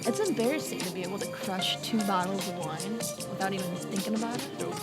It's embarrassing to be able to crush 2 bottles of wine without even thinking about it. Nope.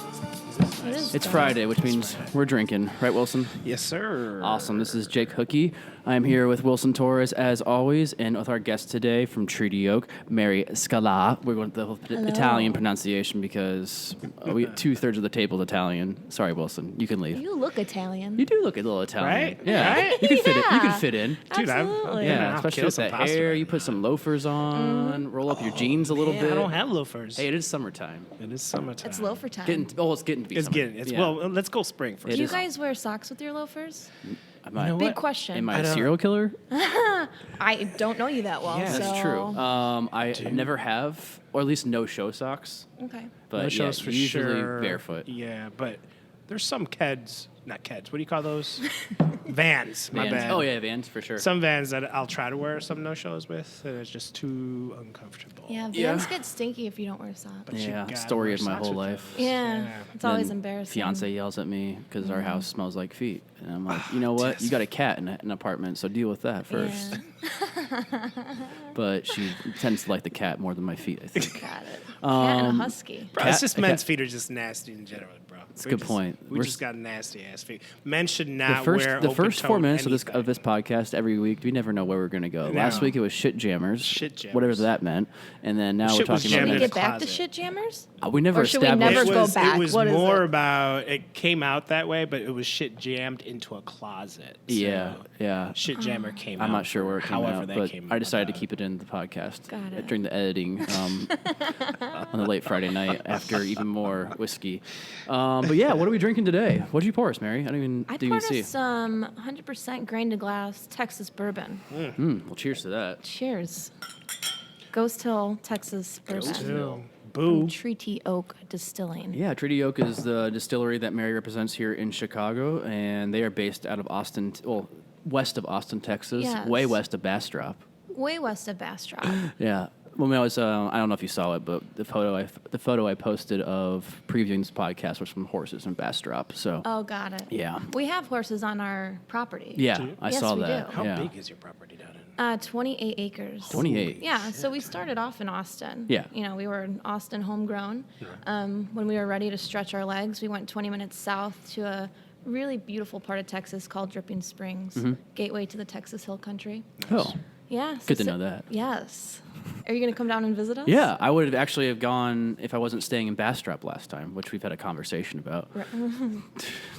It is It's dumb. Friday, which means we're drinking. Right, Wilson? Yes, sir. Awesome. This is Jake Hookie. I'm here with Wilson Torres, as always, and with our guest today from Treaty Oak, Mary Scala. We're going with the Hello. Italian pronunciation because 2/3 of the table is Italian. Sorry, Wilson. You can leave. You look Italian. You do look a little Italian. Right? Yeah. Right? You can fit it. You can Yeah. fit in. Dude, Absolutely. Yeah, I'll especially kill with some that pasta hair. right You put some loafers on, roll up your jeans a little Man, bit. I don't have loafers. Hey, it is summertime. It is summertime. It's loafer time. It's getting to be It's summer. getting. It's Yeah. well. Let's go spring first. It Do you is- guys wear socks with your loafers? Am I, know Big what? question. am I I a don't- serial killer? I don't know you that well. Yeah. so. That's true. I never have, or at least no show socks. Okay. But No yeah, shows for usually sure. barefoot. Yeah, but there's some not keds. What do you call those? Vans. My Vans. bad. Oh yeah, Vans for sure. Some Vans that I'll try to wear some no shows with, and it's just too uncomfortable. Yeah, Vans Yeah. get stinky if you don't wear socks. But you Yeah, gotta story wear of my socks whole with life. those. Yeah, it's always Then embarrassing. Fiance yells at me because our house smells like feet, and I'm like, you know what? You got a cat in an apartment, so deal with that first. Yeah. But she tends to like the cat more than my feet, I think. Got it. Cat and a husky. Bro, Cat- it's just a men's cat- feet are just nasty in general, bro. That's a good point. We We're just s- got nasty ass feet. Men should The not first, wear the first 4 open-toed minutes anything. of this podcast every week, we never know where we're going to go. Last No. week it was shit jammers, Shit whatever jammers. that meant, and then now Shit we're was talking Should jammed we about in get the back to closet. shit jammers? we never Or should we established. never It go was, back? It was What is more it? about it came out that way, but it was shit jammed into a closet. So Yeah. Shit jammer came out. I'm not sure where it came however out, that but came I decided to about. keep it in the podcast Got it. during the editing on the late Friday night after even more whiskey. But yeah, what are we drinking today? What did you pour us, Mary? I didn't I even poured see. us some 100% grain to glass Texas bourbon. Well, cheers to that. Cheers. Ghost Hill, Texas bourbon. Ew. From Boo. Treaty Oak Distilling. Yeah, Treaty Oak is the distillery that Mary represents here in Chicago, and they are based out of Austin, west of Austin, Texas, Yes. way west of Bastrop. Way west of Bastrop. Yeah. When I was, I don't know if you saw it, but the photo I posted of previewing this podcast was from horses in Bastrop. So Oh, got it. yeah, We have horses on our property. yeah, I Yes, saw we that. do. How yeah. big is your property down in? 28 acres. 28. Yeah, so we started off in Austin. Yeah. You know, we were Austin homegrown. When we were ready to stretch our legs, we went 20 minutes south to a really beautiful part of Texas called Dripping Springs, gateway to the Texas Hill Country. Oh, Yeah. good to know that. Yes. Are you going to come down and visit us? Yeah, I would have actually have gone if I wasn't staying in Bastrop last time, which we've had a conversation about.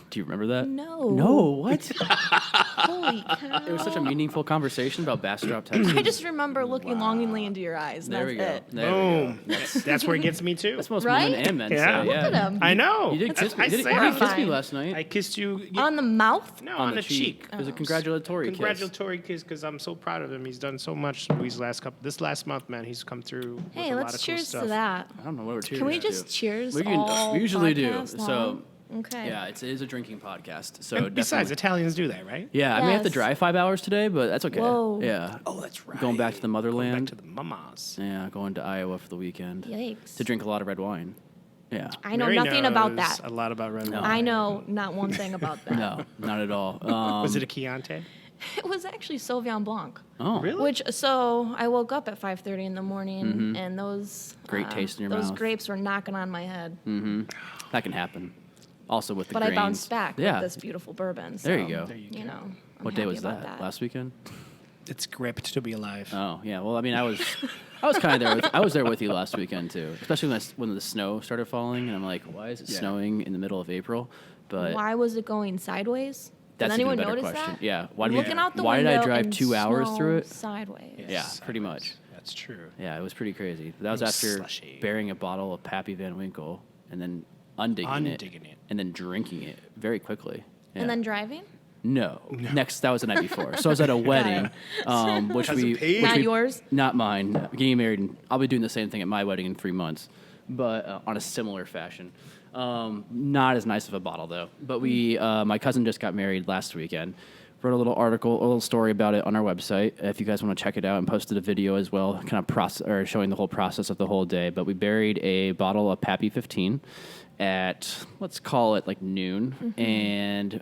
Do you remember that? No. No, what? Holy cow. It was such a meaningful conversation about Bastrop, Texas. I just remember looking longingly into your eyes. And There we that's go. it. There we go. Boom. That's where it gets me too. That's most Right? women and men Yeah. say. Look Yeah. at him. I know. You did kiss me. I You did say kiss me horrifying. last night. I kissed you. On the mouth? No, on the cheek. It was a congratulatory kiss. Congratulatory kiss because I'm so proud of him. He's done so much this last month, man. He's come through. with Hey, a lot let's of cool cheers stuff. to that. I don't know what we're cheering Can we to. just cheers We all usually do. podcast So, long? Okay. yeah, it is a drinking podcast. So And besides, definitely. Italians do that, right? Yeah, I may have to Yes. drive 5 hours today, but that's okay. Whoa. Yeah. Oh, that's right. Going back to the motherland. Going back to the mamas. Yeah, going to Iowa for the weekend. Yikes. To drink a lot of red wine. Yeah. I know Mary nothing about knows that. A lot about red wine. I know not one thing about that. No, not at all. Was it a Chianti? It was actually Sauvignon Blanc. Oh, Really? So I woke up at 5:30 in the morning, and those Great taste in your those mouth. grapes were knocking on my head. That can happen. Also with the But grains. I bounced back Yeah. with this beautiful bourbon. So, There you go. There you You go. know, I'm What day happy was about that? Last weekend? It's gripped to be alive. Oh, yeah. Well, I mean, I was kind of there. I was there with you last weekend too, especially when the snow started falling, and I'm like, why is it Yeah. snowing in the middle of April? But Why was it going sideways? that's Did even a anyone better notice question. that? Yeah. Why Looking out the why did window I drive and 2 hours snow through it? Sideways. Yeah, pretty much. That's true. Yeah, it was pretty crazy. That was It was after slushy. bearing a bottle of Pappy Van Winkle and then undigging it, and then drinking it very quickly. Yeah. And then driving? No. Next, that was the night before. So I was at a wedding, which Not yours? not mine. Getting married, and I'll be doing the same thing at my wedding in 3 months, but on a similar fashion. Not as nice of a bottle though. But my cousin just got married last weekend. Wrote a little article, a little story about it on our website. If you guys want to check it out, and posted a video as well, kind of showing the whole process of the whole day. But we buried a bottle of Pappy 15 at, let's call it like noon, and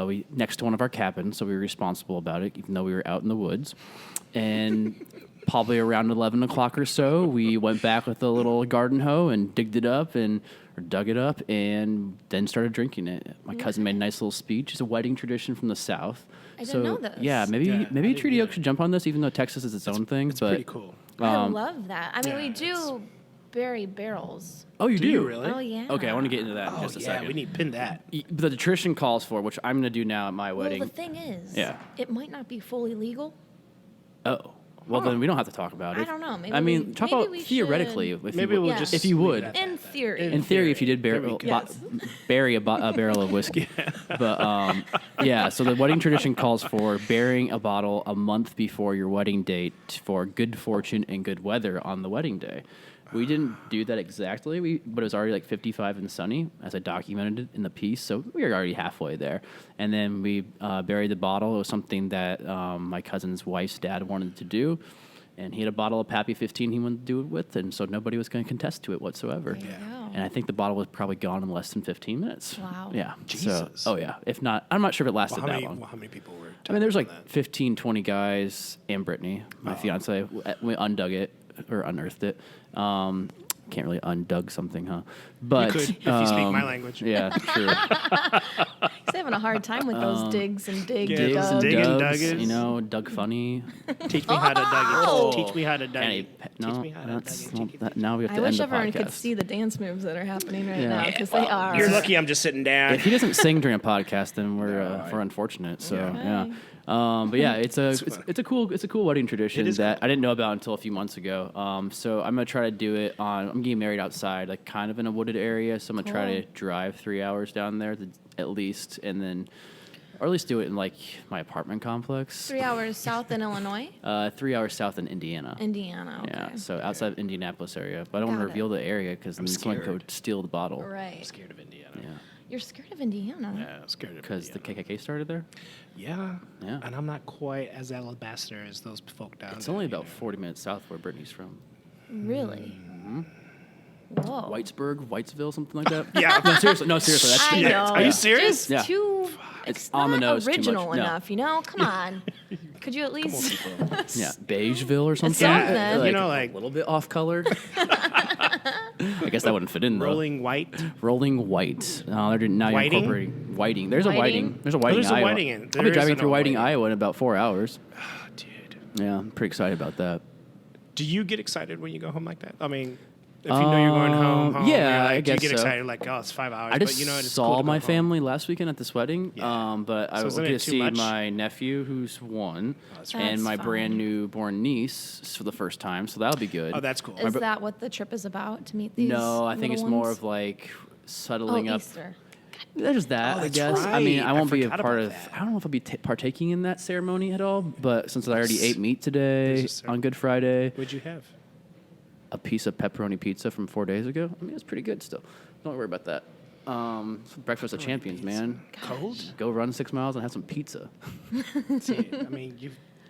we next to one of our cabins, so we were responsible about it, even though we were out in the woods. And probably around 11 o'clock or so, we went back with a little garden hoe and dug it up and then started drinking it. My cousin made a nice little speech. It's a wedding tradition from the South. I didn't know this. Yeah, Yeah, I maybe didn't Treaty Oak either. should jump on this, even though Texas is its own thing. It's but pretty cool. I love that. I mean, yeah, we do bury barrels. Oh, you Do do? you really? Oh, yeah. Okay, I want to get into that in Oh just a yeah, second. we need to pin that. But the tradition calls for, which I'm going to do now at my Well, wedding. the thing is, Yeah. it might not be fully legal. Oh. Well, then we don't have to talk about it. I don't know. Maybe I mean, we- talk maybe about we theoretically. should- If Maybe you, we'll Yeah. just if you leave would. it at In that. theory. In theory, if you did There we go. bury a barrel of whiskey. But yeah, so the wedding tradition calls for burying a bottle a month before your wedding date for good fortune and good weather on the wedding day. We didn't do that exactly, but it was already like 55 and sunny, as I documented it in the piece. So we were already halfway there. And then we buried the bottle. It was something that my cousin's wife's dad wanted to do. And he had a bottle of Pappy 15 he wanted to do it with, and so nobody was going to contest to it whatsoever. There you go. And I think the bottle was probably gone in less than 15 minutes. Wow. Yeah. Jesus. So, oh, yeah. If not, I'm not sure if it lasted that long. How many people were? I mean, there's on like that? 15, 20 guys and Brittany, my fiance. We undug it or unearthed it. Can't really undug something, huh? But could, if you speak my language. Yeah, true. He's having a hard time with those digs and dig Yeah, Digs and Dig and Dugs, Duggers. you know, Doug Funny. Teach me how to Oh. Doug it. Teach me how to Doug Any, it. no, Teach me how to that's Doug it. not, that, now we have I to wish end the everyone podcast. could see the dance moves that are happening right Yeah. now because they are. You're lucky I'm just sitting down. If he doesn't sing during a podcast, then we're unfortunate. So yeah. But yeah, it's a cool wedding tradition It is that cool. I didn't know about until a few months ago. So I'm gonna try to do it I'm getting married outside, like kind of in a wooded area. So I'm gonna try to Cool. drive 3 hours down there at least, and then, or at least do it in like my apartment complex. 3 hours south in Illinois, 3 hours south in Indiana. Indiana. Okay. Yeah, so outside of Indianapolis area, but I don't want to Got it. reveal the area because then someone scared. could steal the bottle. Right. I'm scared of Indiana. Yeah, You're scared of Indiana. Yeah, I'm scared of because the Indiana. KKK started there. Yeah. Yeah. And I'm not quite as alabaster as those folk down It's there. only you about know. 40 minutes south where Brittany's from. Really? Mm-hmm. Whoa. Whitesburg, Whitesville, something like that. Yeah. No, seriously. That's I Yeah. know. Are you It's serious? Just Yeah. too. It's It's on the not nose too much. original No. enough, you know? Come on. Could you at least? Yeah, Beigeville or something. something. You know, like- a little bit off color. I guess that wouldn't fit in though. Rolling white. Rolling white. No, they're now you're Whiting? incorporating Whiting. There's a Whiting? Whiting. There's a Whiting. there's a Iowa. Whiting in- I'll there be is driving an through old Whiting, Whiting. Iowa in about 4 hours. Oh, dude. Yeah, I'm pretty excited about that. Do you get excited when you go home like that? I mean, if you know you're going home, yeah, you're like, I do you guess get so. excited like, oh, it's 5 hours, I just but you know, it's saw cool to go my home. family last weekend at this wedding, Yeah. but I So will isn't get it to too see much? my nephew, who's one, that's right. and That's my fun. brand new born niece for the first time. So that'll be good. Oh, that's cool. Is that what the trip is about? To meet these? No, I think it's little more ones? of like Oh, settling up. Easter. There's that, Oh, I that's guess. I mean, right. I I won't be a forgot part about of. that. I don't know if I'll be partaking in that ceremony at all. But since I already ate meat today There's a ceremony. on Good Friday, What'd you have? a piece of pepperoni pizza from 4 days ago. I mean, it's pretty good still. Don't worry about that. Breakfast of champions, man. Cold? Go run 6 miles and have some pizza. See, I mean,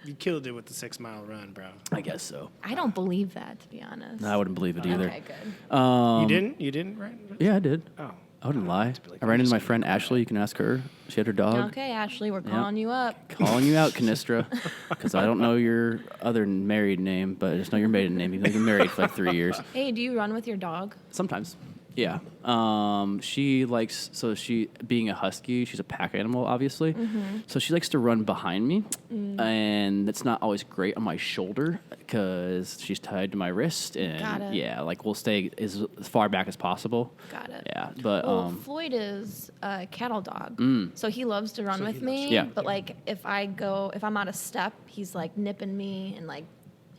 you killed it with the 6 mile run, bro. I guess so. I don't believe that, to be honest. I wouldn't believe it either. Okay, good. You didn't? You didn't, right? Yeah, I did. Oh. I wouldn't lie. to be like, I I'm ran into just my gonna friend Ashley. You can ask her. She had her dog. Okay, Ashley, we're calling you up. Calling you out, Canistra, because I don't know your other married name, but I just know your maiden name. You've been married for like 3 years. Hey, do you run with your dog? Sometimes. Yeah. She likes, so she, being a husky, she's a pack animal, obviously. Mm-hmm. So she likes to run behind me. Mm. And it's not always great on my shoulder because she's tied to my wrist. Got And it. yeah, like we'll stay as far back as possible. Got it. Yeah. But, Well, Floyd is a cattle dog, so he loves to run with me. Yeah. But like, if I'm out of step, he's like nipping me and like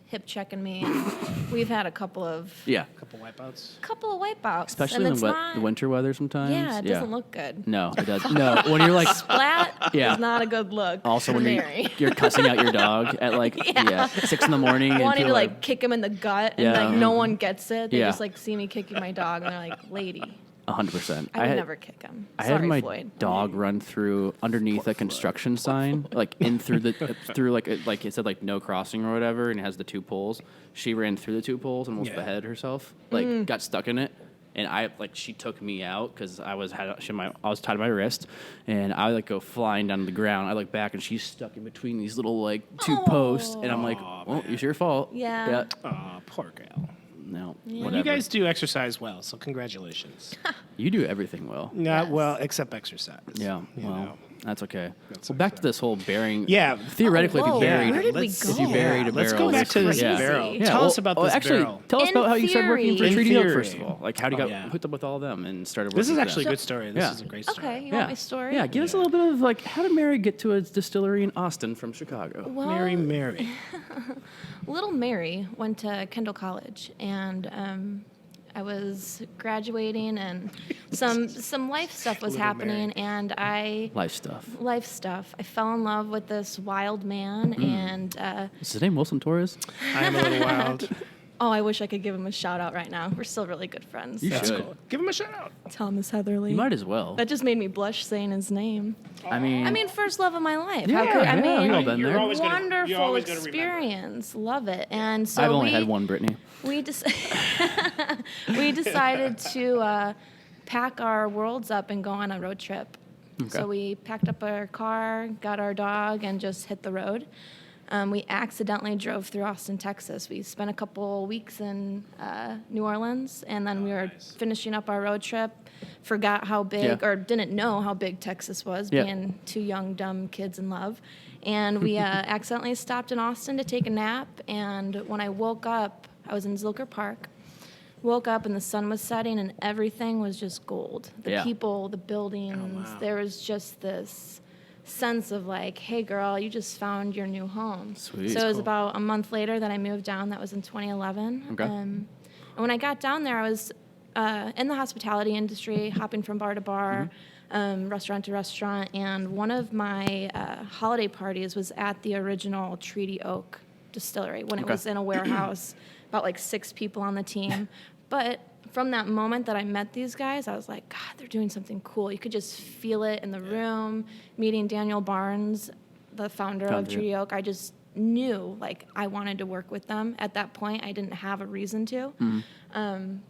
hip checking me. And we've had a couple of yeah. Couple wipeouts. wipeouts, Especially and in it's the not, winter weather sometimes. Yeah, it doesn't look good. No, it doesn't. No, when you're like, Splat Yeah. is not a good look. also for when Mary. you're cussing out your dog at like Yeah. 6 in the morning. and Wanting people to are like kick him in the gut, and Yeah. like no one gets it. They Yeah. just like see me kicking my dog, and they're like, "Lady, 100%. I would never kick him." I Sorry, had my Floyd. dog run through underneath a construction sign, like in through like it said like no crossing or whatever, and it has the 2 poles. She ran through the 2 poles and almost Yeah. beheaded herself, like got stuck in it. and she took me out because I was tied to my wrist, and I go flying down to the ground. I look back and she's stuck in between these little two posts, and I'm like, well, it's your fault. Yeah. Oh, poor gal. No, Yeah. whatever. You guys do exercise well, so congratulations. You do everything well. Not Yes. well, except exercise. Yeah, You well, know. that's okay. That's Well, back okay. to this whole bearing. Yeah. Theoretically, Oh, whoa, if you buried, where did we let's- go? if you buried a Let's barrel, go back it's to this crazy. barrel. Yeah, Tell well, us about this actually, barrel. tell us In about how you started working for theory. 3D Oak, In first of theory. all. Like, how you got yeah. hooked up with all of them and started working This is with actually a them. good story. This Yeah. is a great story. Okay, you want my story? Yeah, give us a little bit of how did Mary get to a distillery in Austin from Chicago? Well, Mary. little Mary went to Kendall College, and I was graduating, and some life stuff was Little happening, Mary. and Life stuff. I fell in love with this wild man, and Is his name Wilson Torres? I am a little wild. I wish I could give him a shout out right now. We're still really good friends. You so. That's should. cool. Give him a shout out. Thomas Heatherly. You might as well. That just made me blush saying his name. I mean, First love of my life. Yeah, How could, I yeah, mean, we've all been there. You're always gonna wonderful remember. experience. Love it. And so I've only had one, Brittany. we decided to pack our worlds up and go on a road trip. Okay. So we packed up our car, got our dog, and just hit the road. We accidentally drove through Austin, Texas. We spent a couple weeks in New Orleans, and then we were finishing up our road trip. Forgot how big, Yeah. or didn't know how big Texas was, Yeah. being two young, dumb kids in love. And we accidentally stopped in Austin to take a nap. And when I woke up, I was in Zilker Park. Woke up and the sun was setting, and everything was just gold. The Yeah. people, the buildings. wow. There was just this sense of hey girl, you just found your new home. Sweet. So it was Cool. about a month later that I moved down. That was in 2011. Okay. And when I got down there, I was in the hospitality industry, hopping from bar to bar, restaurant to restaurant, and one of my holiday parties was at the original Treaty Oak distillery when it Okay. was in a warehouse, about 6 people on the team. But from that moment that I met these guys, I was like, God, they're doing something cool. You could just feel it in the room. Meeting Daniel Barnes, the founder of yeah. Treaty Oak, I just knew I wanted to work with them. At that point, I didn't have a reason to,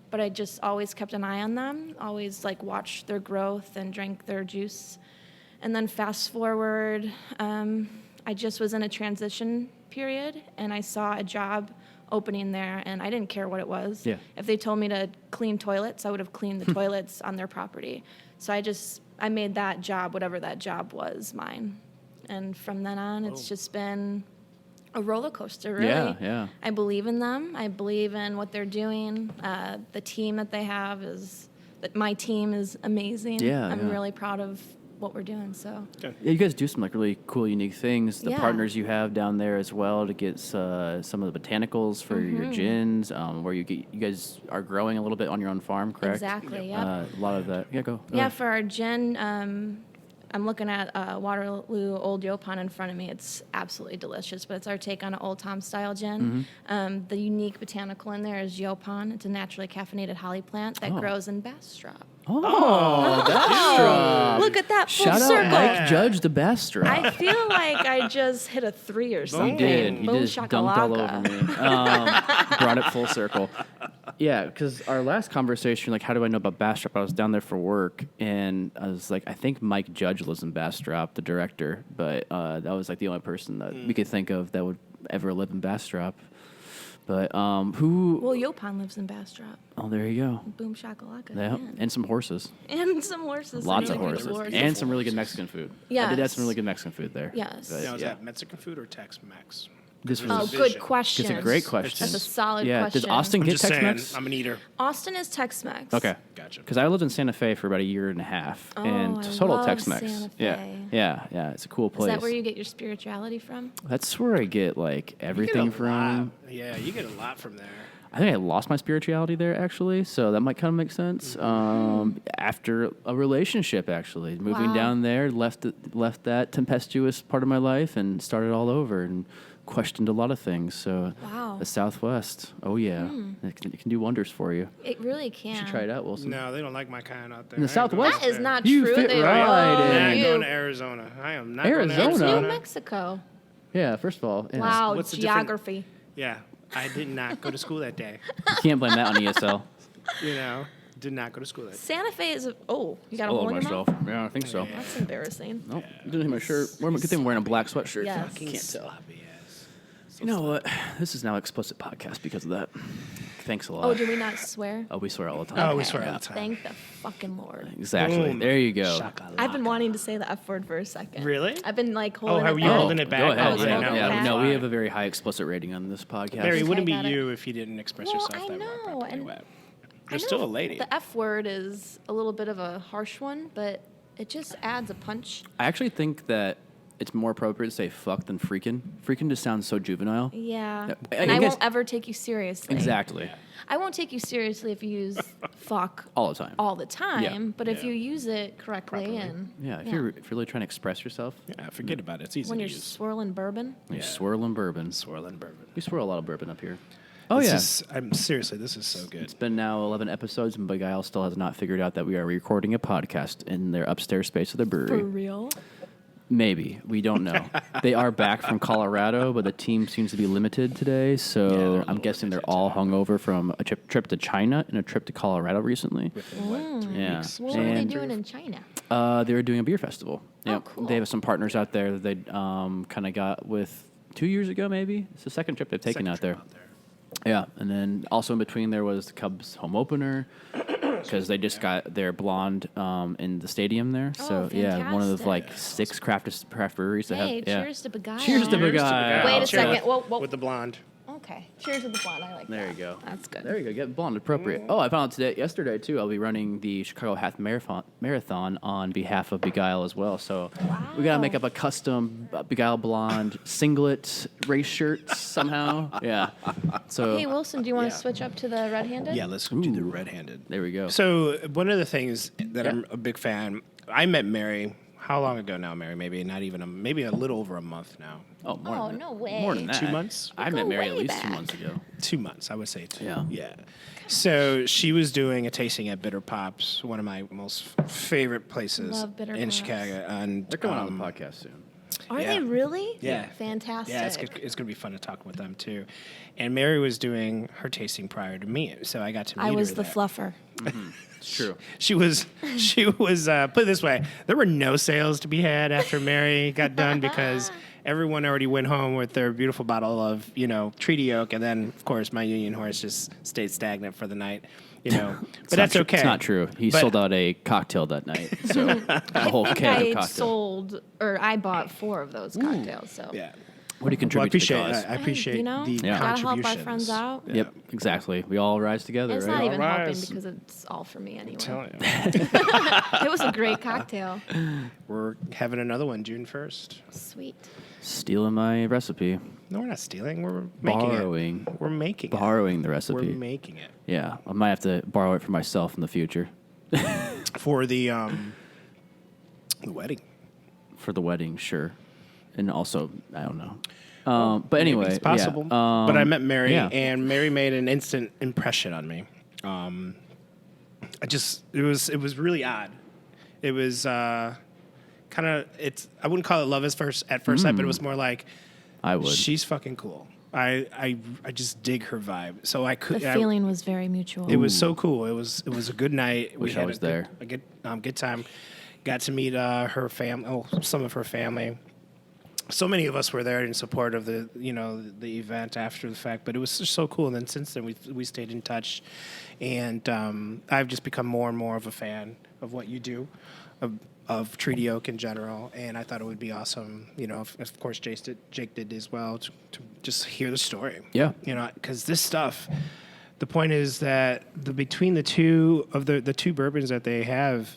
but I just always kept an eye on them. Always watched their growth and drank their juice. And then fast forward, I just was in a transition period, and I saw a job opening there, and I didn't care what it was. Yeah. If they told me to clean toilets, I would have cleaned the toilets on their property. So I made that job, whatever that job was, mine. And from then on, it's just been a roller coaster, really. Yeah, yeah. I believe in them. I believe in what they're doing. The team that they have my team is amazing. Yeah, I'm yeah. really proud of what we're doing, so. Yeah, you guys do some really cool, unique things. The Yeah. partners you have down there as well to get some of the botanicals for your gins, where you guys are growing a little bit on your own farm, correct? Exactly, yeah. A lot of that. Yeah, go. Yeah, for our gin, I'm looking at Waterloo Old Yopon in front of me. It's absolutely delicious, but it's our take on an Old Tom style gin. The unique botanical in there is Yopon. It's a naturally caffeinated holly plant that Oh. grows in Bastrop. Oh, Bastrop. Look at that full Shout circle. out Mike Judge the Bastrop. I feel like I just hit a 3 or something. You did. You Boom just dumped all over shakalaka. me. Brought it full circle. Yeah, because our last conversation, how do I know about Bastrop? I was down there for work, and I was like, I think Mike Judge lives in Bastrop, the director, but that was the only person that we could think of that would ever live in Bastrop. But who? Well, Yopon lives in Bastrop. Oh, there you go. Boom shakalaka. Yeah, man. and some horses. And some horses. Lots some of really good horses. And some really good Mexican food. I did have some Yes. really good Mexican food there. Yes. But, Now, is yeah. that Mexican food or Tex-Mex? This There's Oh, a was good vision. question. It's a great question. That's a solid yeah. question. Does Austin I'm get just saying, Tex-Mex? I'm an eater. Austin is Tex-Mex. Okay. Gotcha. Because I lived in Santa Fe for about a year and a half, and Oh, I total love Tex-Mex. Santa Yeah, Fe. yeah, it's a cool Is place. that where you get your spirituality from? That's where I get You everything get a from. lot. Yeah, you get a lot from there. I think I lost my spirituality there actually, so that might kind of make sense. After a relationship, actually, moving Wow. down there, left that tempestuous part of my life and started all over and questioned a lot of things. So Wow. the Southwest, oh yeah, it can do wonders for you. It really You can. should try it out, Wilson. No, they don't like my kind out there. In the I ain't going Southwest? That is there. not You true. fit They right love in. I ain't you. going to Arizona. I am not Arizona? going It's to New Arizona. Mexico. Yeah, first of all, yeah. Wow, What's the difference? geography. Yeah, I did not go to school that day. You can't blame that on ESL. You know, Did not go to school there. Santa Fe is you got a All hole of in your myself. mouth? Yeah, I think so. That's embarrassing. Nope. Didn't hit my shirt. Good thing I'm wearing a black sweatshirt. Yes. Can't tell. Sloppy ass. You know what? This is now an explicit podcast because of that. Thanks a lot. Oh, do we not swear? Oh, we swear all the time. Oh, we Okay. swear all the time. Thank the fucking Lord. Exactly. Boom. There you go. Shakalaka. I've been wanting to say the F word for a second. Really? I've been like Oh, holding how it were you back. holding it back? Go ahead. I was Yeah, holding it yeah. back. No, we have a very high explicit rating on this podcast. Barry, it wouldn't be got it. you if you didn't express Well, yourself I that know, well. and You're I still know a lady. The F word is a little bit of a harsh one, but it just adds a punch. I actually think that it's more appropriate to say fuck than freaking. Freaking just sounds so juvenile. Yeah. I And I guess- won't ever take you seriously. Exactly. I won't take you seriously if you use fuck All the time. all the time, Yeah. but if Yeah. you use it correctly Properly. and Yeah, if you're really trying to express yourself, Yeah, forget about it. It's easy when to you're use. swirling bourbon. you're Yeah. swirling bourbon. Swirling bourbon. We swirl a lot of bourbon up here. Oh, This yeah. is, seriously, this is so good. It's been now 11 episodes, and Beguile still has not figured out that we are recording a podcast in their upstairs space of the brewery. For real? Maybe. We don't know. They are back from Colorado, but the team seems to be limited today, so they're a I'm little guessing they're limited all today. hungover from a trip to China and a trip to Colorado recently. Within, what, 3 Yeah. weeks? What were they And- doing in China? They were doing a beer festival. Oh, Yep. cool. They have some partners out there that they kind of got with 2 years ago, maybe. It's the second trip they've taken Second out trip there. Yeah, and then also in between there was the Cubs home opener because they just got their blonde in the stadium there. Oh, So yeah, one of the like fantastic. 6 craft breweries that Hey, have. Yeah. cheers to Beguile. Cheers to Beguile. Wait a Cheers. second. Whoa, whoa. With the blonde. Okay. Cheers to the blonde. I like There that. you go. That's good. There you go. Get blonde appropriate. Oh, I found out yesterday too. I'll be running the Chicago Half Marathon on behalf of Beguile as well. So we gotta make up a custom Beguile blonde singlet, race shirt somehow. Yeah. So Hey, Wilson, do you want to Yeah. switch up to the red-handed? Yeah, let's do the red-handed. there we go. So one of the things that Yeah. I'm a big fan, I met Mary. How long ago now, Mary? Maybe not even maybe a little over a month now. Oh, more Oh, than no that. way. More than that. 2 months? I Go met Mary at way least 2 back. months ago. 2 months, I would say 2. Yeah. Yeah. So she was doing a tasting at Bitter Pops, one of my most favorite places Love Bitter in Pops. Chicago. And They're coming on the podcast soon. Are Yeah. they really? Yeah. Fantastic. Yeah, it's going to be fun to talk with them too. And Mary was doing her tasting prior to me, so I got to meet I her was the there. fluffer. It's true. She was put it this way, there were no sales to be had after Mary got done because everyone already went home with their beautiful bottle of, Treaty Oak, and then of course my Union Horse just stayed stagnant for the night, But that's okay. It's not true. He But- sold out a cocktail that night. So a whole I keg of think I cocktail. I bought 4 of those cocktails. So Yeah. What do you Well, I contribute appreciate to the cause? I appreciate you know, the Yeah. gotta help contributions. our friends out. Yeah. Yep, exactly. We all rise together, It's right? not even All helping rise. because it's all for me anyway. Tell you. It was a great cocktail. We're having another one June 1st. Sweet. Stealing my recipe. No, we're not stealing. We're making Borrowing. it. We're making Borrowing the it. recipe. We're making it. Yeah, I might have to borrow it for myself in the future For the wedding. for the wedding, sure. And also, I don't know. But Maybe anyway, it's possible. Yeah, but I met Mary, yeah. and Mary made an instant impression on me. It was really odd. It was kind of I wouldn't call it love at first sight, but it was more like I would. she's fucking cool. I just dig her vibe. So I could. The feeling was very mutual. It was so cool. It was a good night. Wish I was there. A good time. Got to meet her family. Some of her family. So many of us were there in support of the event after the fact. But it was just so cool. And then since then we stayed in touch, and I've just become more and more of a fan of what you do, of Treaty Oak in general. And I thought it would be awesome. Of course Jake did as well to just hear the story. Yeah. Because this stuff. The point is that between the two of the two bourbons that they have,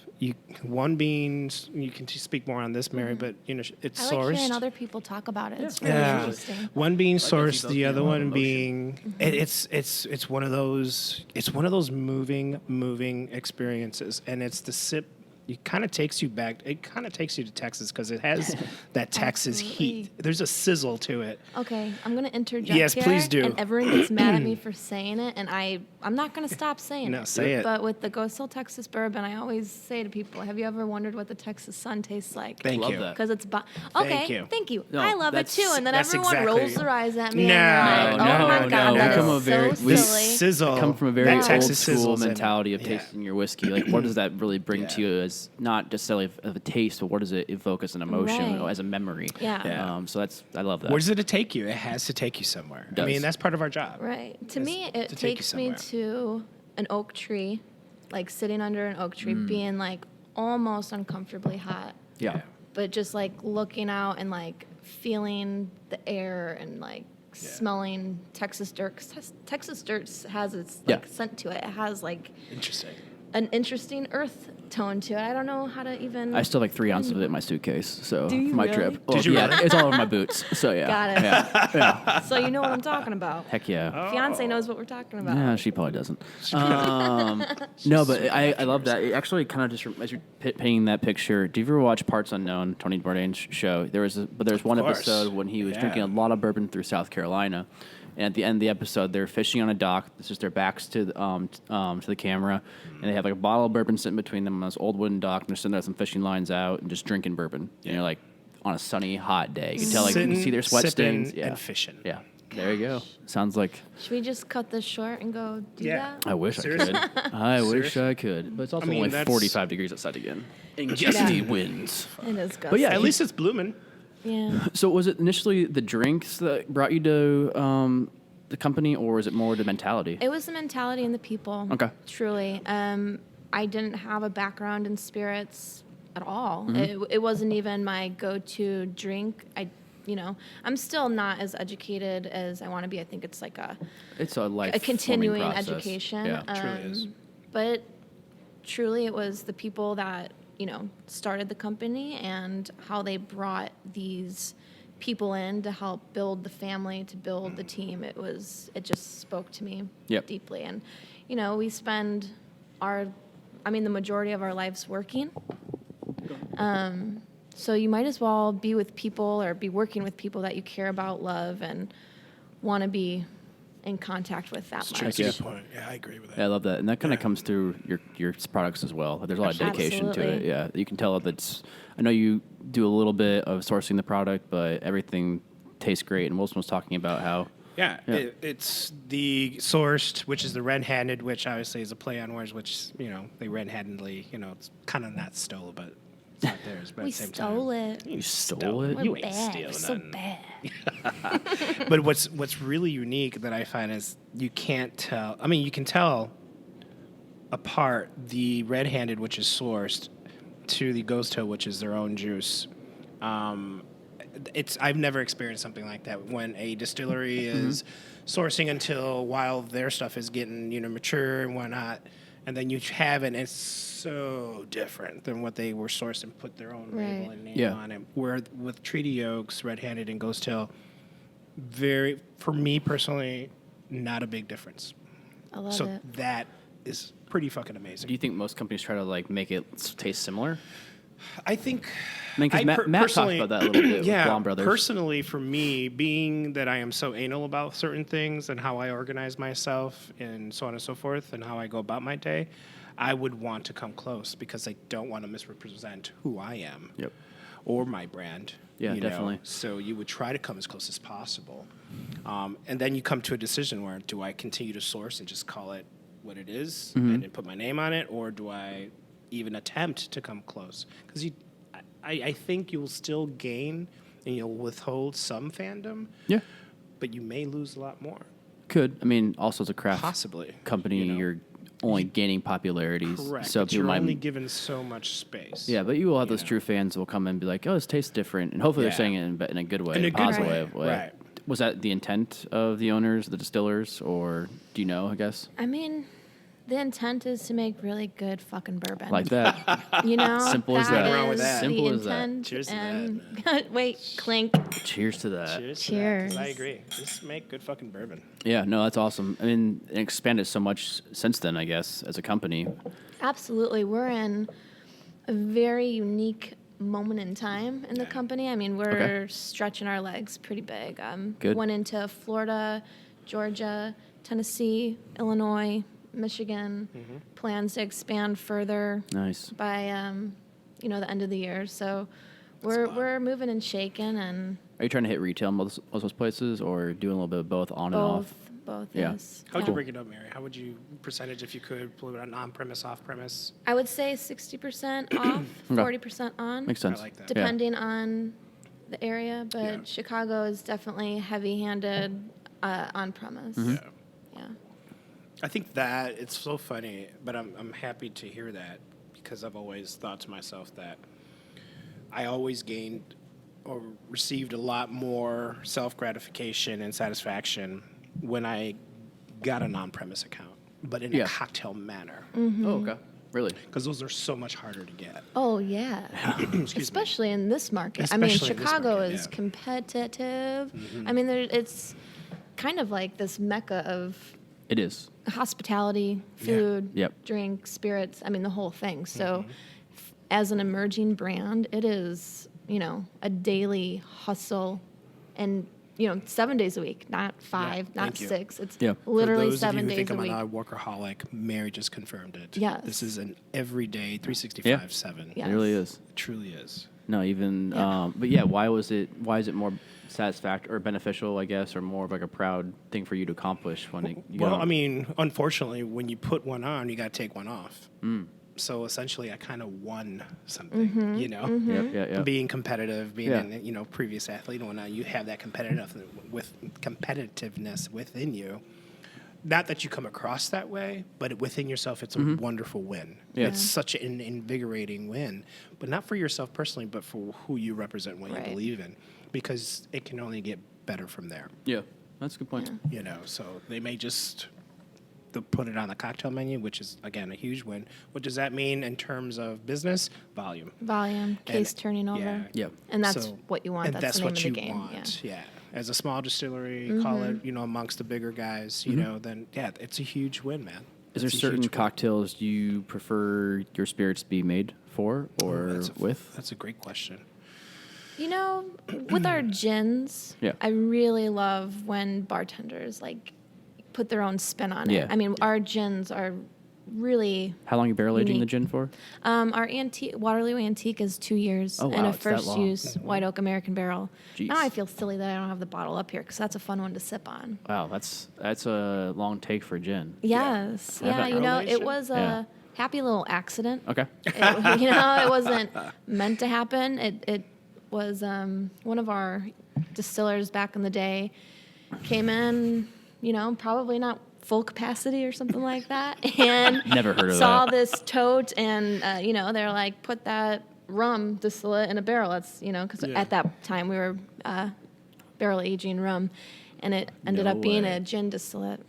one being, you can speak more on this, Mary, but it's I like sourced. hearing other people talk about it. It's really Yeah, interesting. one being you sourced, both the feel other all one emotion. being it's one of those moving experiences, and it's the sip it kind of takes you back. It kind of takes you to Texas because it has that Texas heat. There's a sizzle to it. Okay, I'm going to interject Yes, here, please do. and everyone gets mad at me for saying it, and I'm not going to stop saying No, it. say it. But with the Ghost Hill Texas bourbon, I always say to people, have you ever wondered what the Texas sun tastes like? Thank Love you. that. Because it's thank you. No, I love it that's- too. And then that's everyone exactly- rolls their eyes at me. No, and they're like, oh my no, god, no. that We come is a very- so we silly. Sizzle. I come from a very that old Texas school sizzles in it. mentality of Yeah. tasting your whiskey. Like, what does that really bring Yeah. to you as not just necessarily of a taste, but what does it evoke as an emotion, Right. as a memory? Yeah. Yeah. So I love that. Where does it take you? It has to take you somewhere. I does. mean, that's part of our job. Right. To It's me, to it take you takes me somewhere. to an oak tree, like sitting under an oak tree, being like almost uncomfortably hot, Yeah. but just like looking out and like feeling the air and like smelling Texas dirt. 'Cause Texas dirt has its like Yeah. scent to it. It has like Interesting. an interesting earth tone to it. I don't know how to even. I still have like 3 ounces of it in my suitcase. So Do you for my really? trip. Well, Did you yeah, really? it's all over my boots. So yeah. Got it. Yeah. yeah. So you know what I'm talking about. Heck yeah. Fiance knows what we're talking about. Yeah, she probably doesn't. No, but I love that. It actually kind of just as you're painting that picture. Do you ever watch Parts Unknown, Tony Bourdain's show? There's one course. episode when he was Yeah. drinking a lot of bourbon through South Carolina, and at the end of the episode, they're fishing on a dock. It's just their backs to the camera, and they have like a bottle of bourbon sitting between them on this old wooden dock, and they're sitting there with some fishing lines out and just drinking bourbon. And you're like on a sunny, hot day. You can tell like you can Sitting, see their sweat sipping, stains. Yeah. and fishing. Yeah. There you go. Sounds like. Should we just cut this short and go do Yeah. that? I wish Seriously? I could. I wish Seriously? I could. But it's also I mean, only that's- 45 degrees outside again. And gusty winds. It is good. But yeah, At least it's blooming. Yeah. So was it initially the drinks that brought you to the company, or was it more the mentality? It was the mentality and the people. Okay. Truly. I didn't have a background in spirits at all. Mm-hmm. It wasn't even my go-to drink. I'm still not as educated as I want to be. I think it's like It's a life a continuing process. education. Yeah. Truly is. But truly, it was the people that started the company and how they brought these people in to help build the family, to build the team. It just spoke to me Yep. deeply. And we spend the majority of our lives working. So you might as well be with people or be working with people that you care about, love, and want to be in contact with that much. That's Yeah. a good point. Yeah, I agree with that. Yeah, I love that, and that kind of comes through your products as well. There's a lot of dedication to it. Absolutely. Yeah, you can tell that's. I know you do a little bit of sourcing the product, but everything tastes great. And Wilson was talking about how. Yeah, Yeah. it's the sourced, which is the red-handed, which obviously is a play on words, which they red-handedly, it's kind of not stole, but it's not theirs. But We at the same stole time, it. You stole it. We're You ain't bad. stealing We're so nothing. bad. But what's really unique that I find is you can't tell. I mean, you can tell apart the red-handed, which is sourced, to the Ghost Hill, which is their own juice. I've never experienced something like that when a distillery is sourcing until while their stuff is getting mature and whatnot, and then you have it, and it's so different than what they were sourced and put their own label Right. and name Yeah. on it. Where with Treaty Oaks, Red-Handed, and Ghost Hill, for me personally, not a big difference. I love So it. that is pretty fucking amazing. Do you think most companies try to like make it taste similar? I think. I mean, because Matt talked personally- about that a little bit with Yeah, Blonde Brothers. personally, for me, being that I am so anal about certain things and how I organize myself and so on and so forth, and how I go about my day, I would want to come close because I don't want to misrepresent who I am Yep. or my brand. Yeah, you know. definitely. So you would try to come as close as possible, and then you come to a decision where do I continue to source and just call it what it is Mm-hmm. and then put my name on it, or do I even attempt to come close? Because I think you'll still gain and you'll withhold some fandom, Yeah. but you may lose a lot more. Could. I mean, also as a craft Possibly. company, you're only gaining popularity. Correct. So but people you're might. only given so much space. Yeah, but you will have those know. true fans who will come in and be like, "Oh, this tastes different," and hopefully Yeah. they're saying it in a good way, In a a good positive way. way. Right. Was that the intent of the owners, the distillers, or do you know? I guess I mean, the intent is to make really good fucking bourbon. like that. Simple as that. Nothing wrong with is that. Simple the as that. intent. Cheers to and wait, clink. Cheers to that. Cheers. to that, 'cause I Cheers. agree. Just make good fucking bourbon. Yeah, no, that's awesome. I mean, it expanded so much since then, I guess, as a company. Absolutely, we're in a very unique moment in time in the Yeah. company. I mean, we're Okay. stretching our legs pretty big. Good. Went into Florida, Georgia, Tennessee, Illinois, Michigan. Plans to expand further Nice. by the end of the year. So That's a lot. we're moving and shaking, and Are you trying to hit retail in most of those places, or doing a little bit of both on and off? both. Yeah. Yes. How would Yeah. you break it up, Mary? How would you percentage if you could pull it on on-premise, off-premise? I would say 60% off, 40% on. Makes sense. I like that. Depending on the area, but Yeah. Chicago is definitely heavy-handed on premise. Mm-hmm. Yeah. Yeah. I think that it's so funny, but I'm happy to hear that because I've always thought to myself that I always gained or received a lot more self-gratification and satisfaction when I got a non-premise account, but in Yeah. a cocktail manner, Oh, okay. Really? because those are so much harder to get. Oh yeah. Excuse me. Especially in this market. I Especially mean, in this Chicago market, is yeah. competitive. I mean, it's kind of like this mecca of It is. hospitality, food, Yep. drink, spirits. I mean, the whole thing. So, as an emerging brand, it is a daily hustle, and 7 days a week, not 5, not thank you. 6. It's Yeah. literally For those 7 of you who days think a I'm week. a workaholic, Mary just confirmed it. Yes. This is an everyday 365/7. Yeah. It really Yes. is. It truly is. No, even. Yeah. But yeah, why is it more satisfactory or beneficial, I guess, or more of like a proud thing for you to accomplish when you Well, go? I mean, unfortunately, when you put one on, you got to take one off. Mm. So essentially, I kind of won something, Yep, yeah. Being competitive, being Yeah. an previous athlete and whatnot, you have that competitiveness within you. Not that you come across that way, but within yourself, it's a wonderful win. Yeah. It's such an invigorating win, but not for yourself personally, but for who you represent, what Right. you believe in, because it can only get better from there. Yeah, that's a good point. So they may just put it on the cocktail menu, which is again a huge win. What does that mean in terms of business? Volume. Volume, case And- turning over. yeah. Yep. And that's So- what you want. And That's the name what of you the game. want. Yeah. As a small distillery, call it, amongst the bigger guys, then it's a huge win, man. Is there It's a certain huge win. cocktails you prefer your spirits be made for or with? That's a great question. With our gins, Yeah. I really love when bartenders put their own spin on it. Yeah. I mean, our gins are really How long are you barrel aging the Unique. gin for? our Waterloo Antique is 2 years Oh, and wow, a it's that first long. use white oak American barrel. Jeez. Now I feel silly that I don't have the bottle up here because that's a fun one to sip on. Wow, that's a long take for gin. Yes, Yeah. yeah, it Relation? was a Yeah. happy little accident. Okay. It wasn't meant to happen. It was one of our distillers back in the day came in, probably not full capacity or something like that, and Never heard of saw that. this tote, and they're like, put that rum distillate in a barrel. That's because Yeah. at that time we were barrel aging rum, and it ended No up being way. a gin distillate.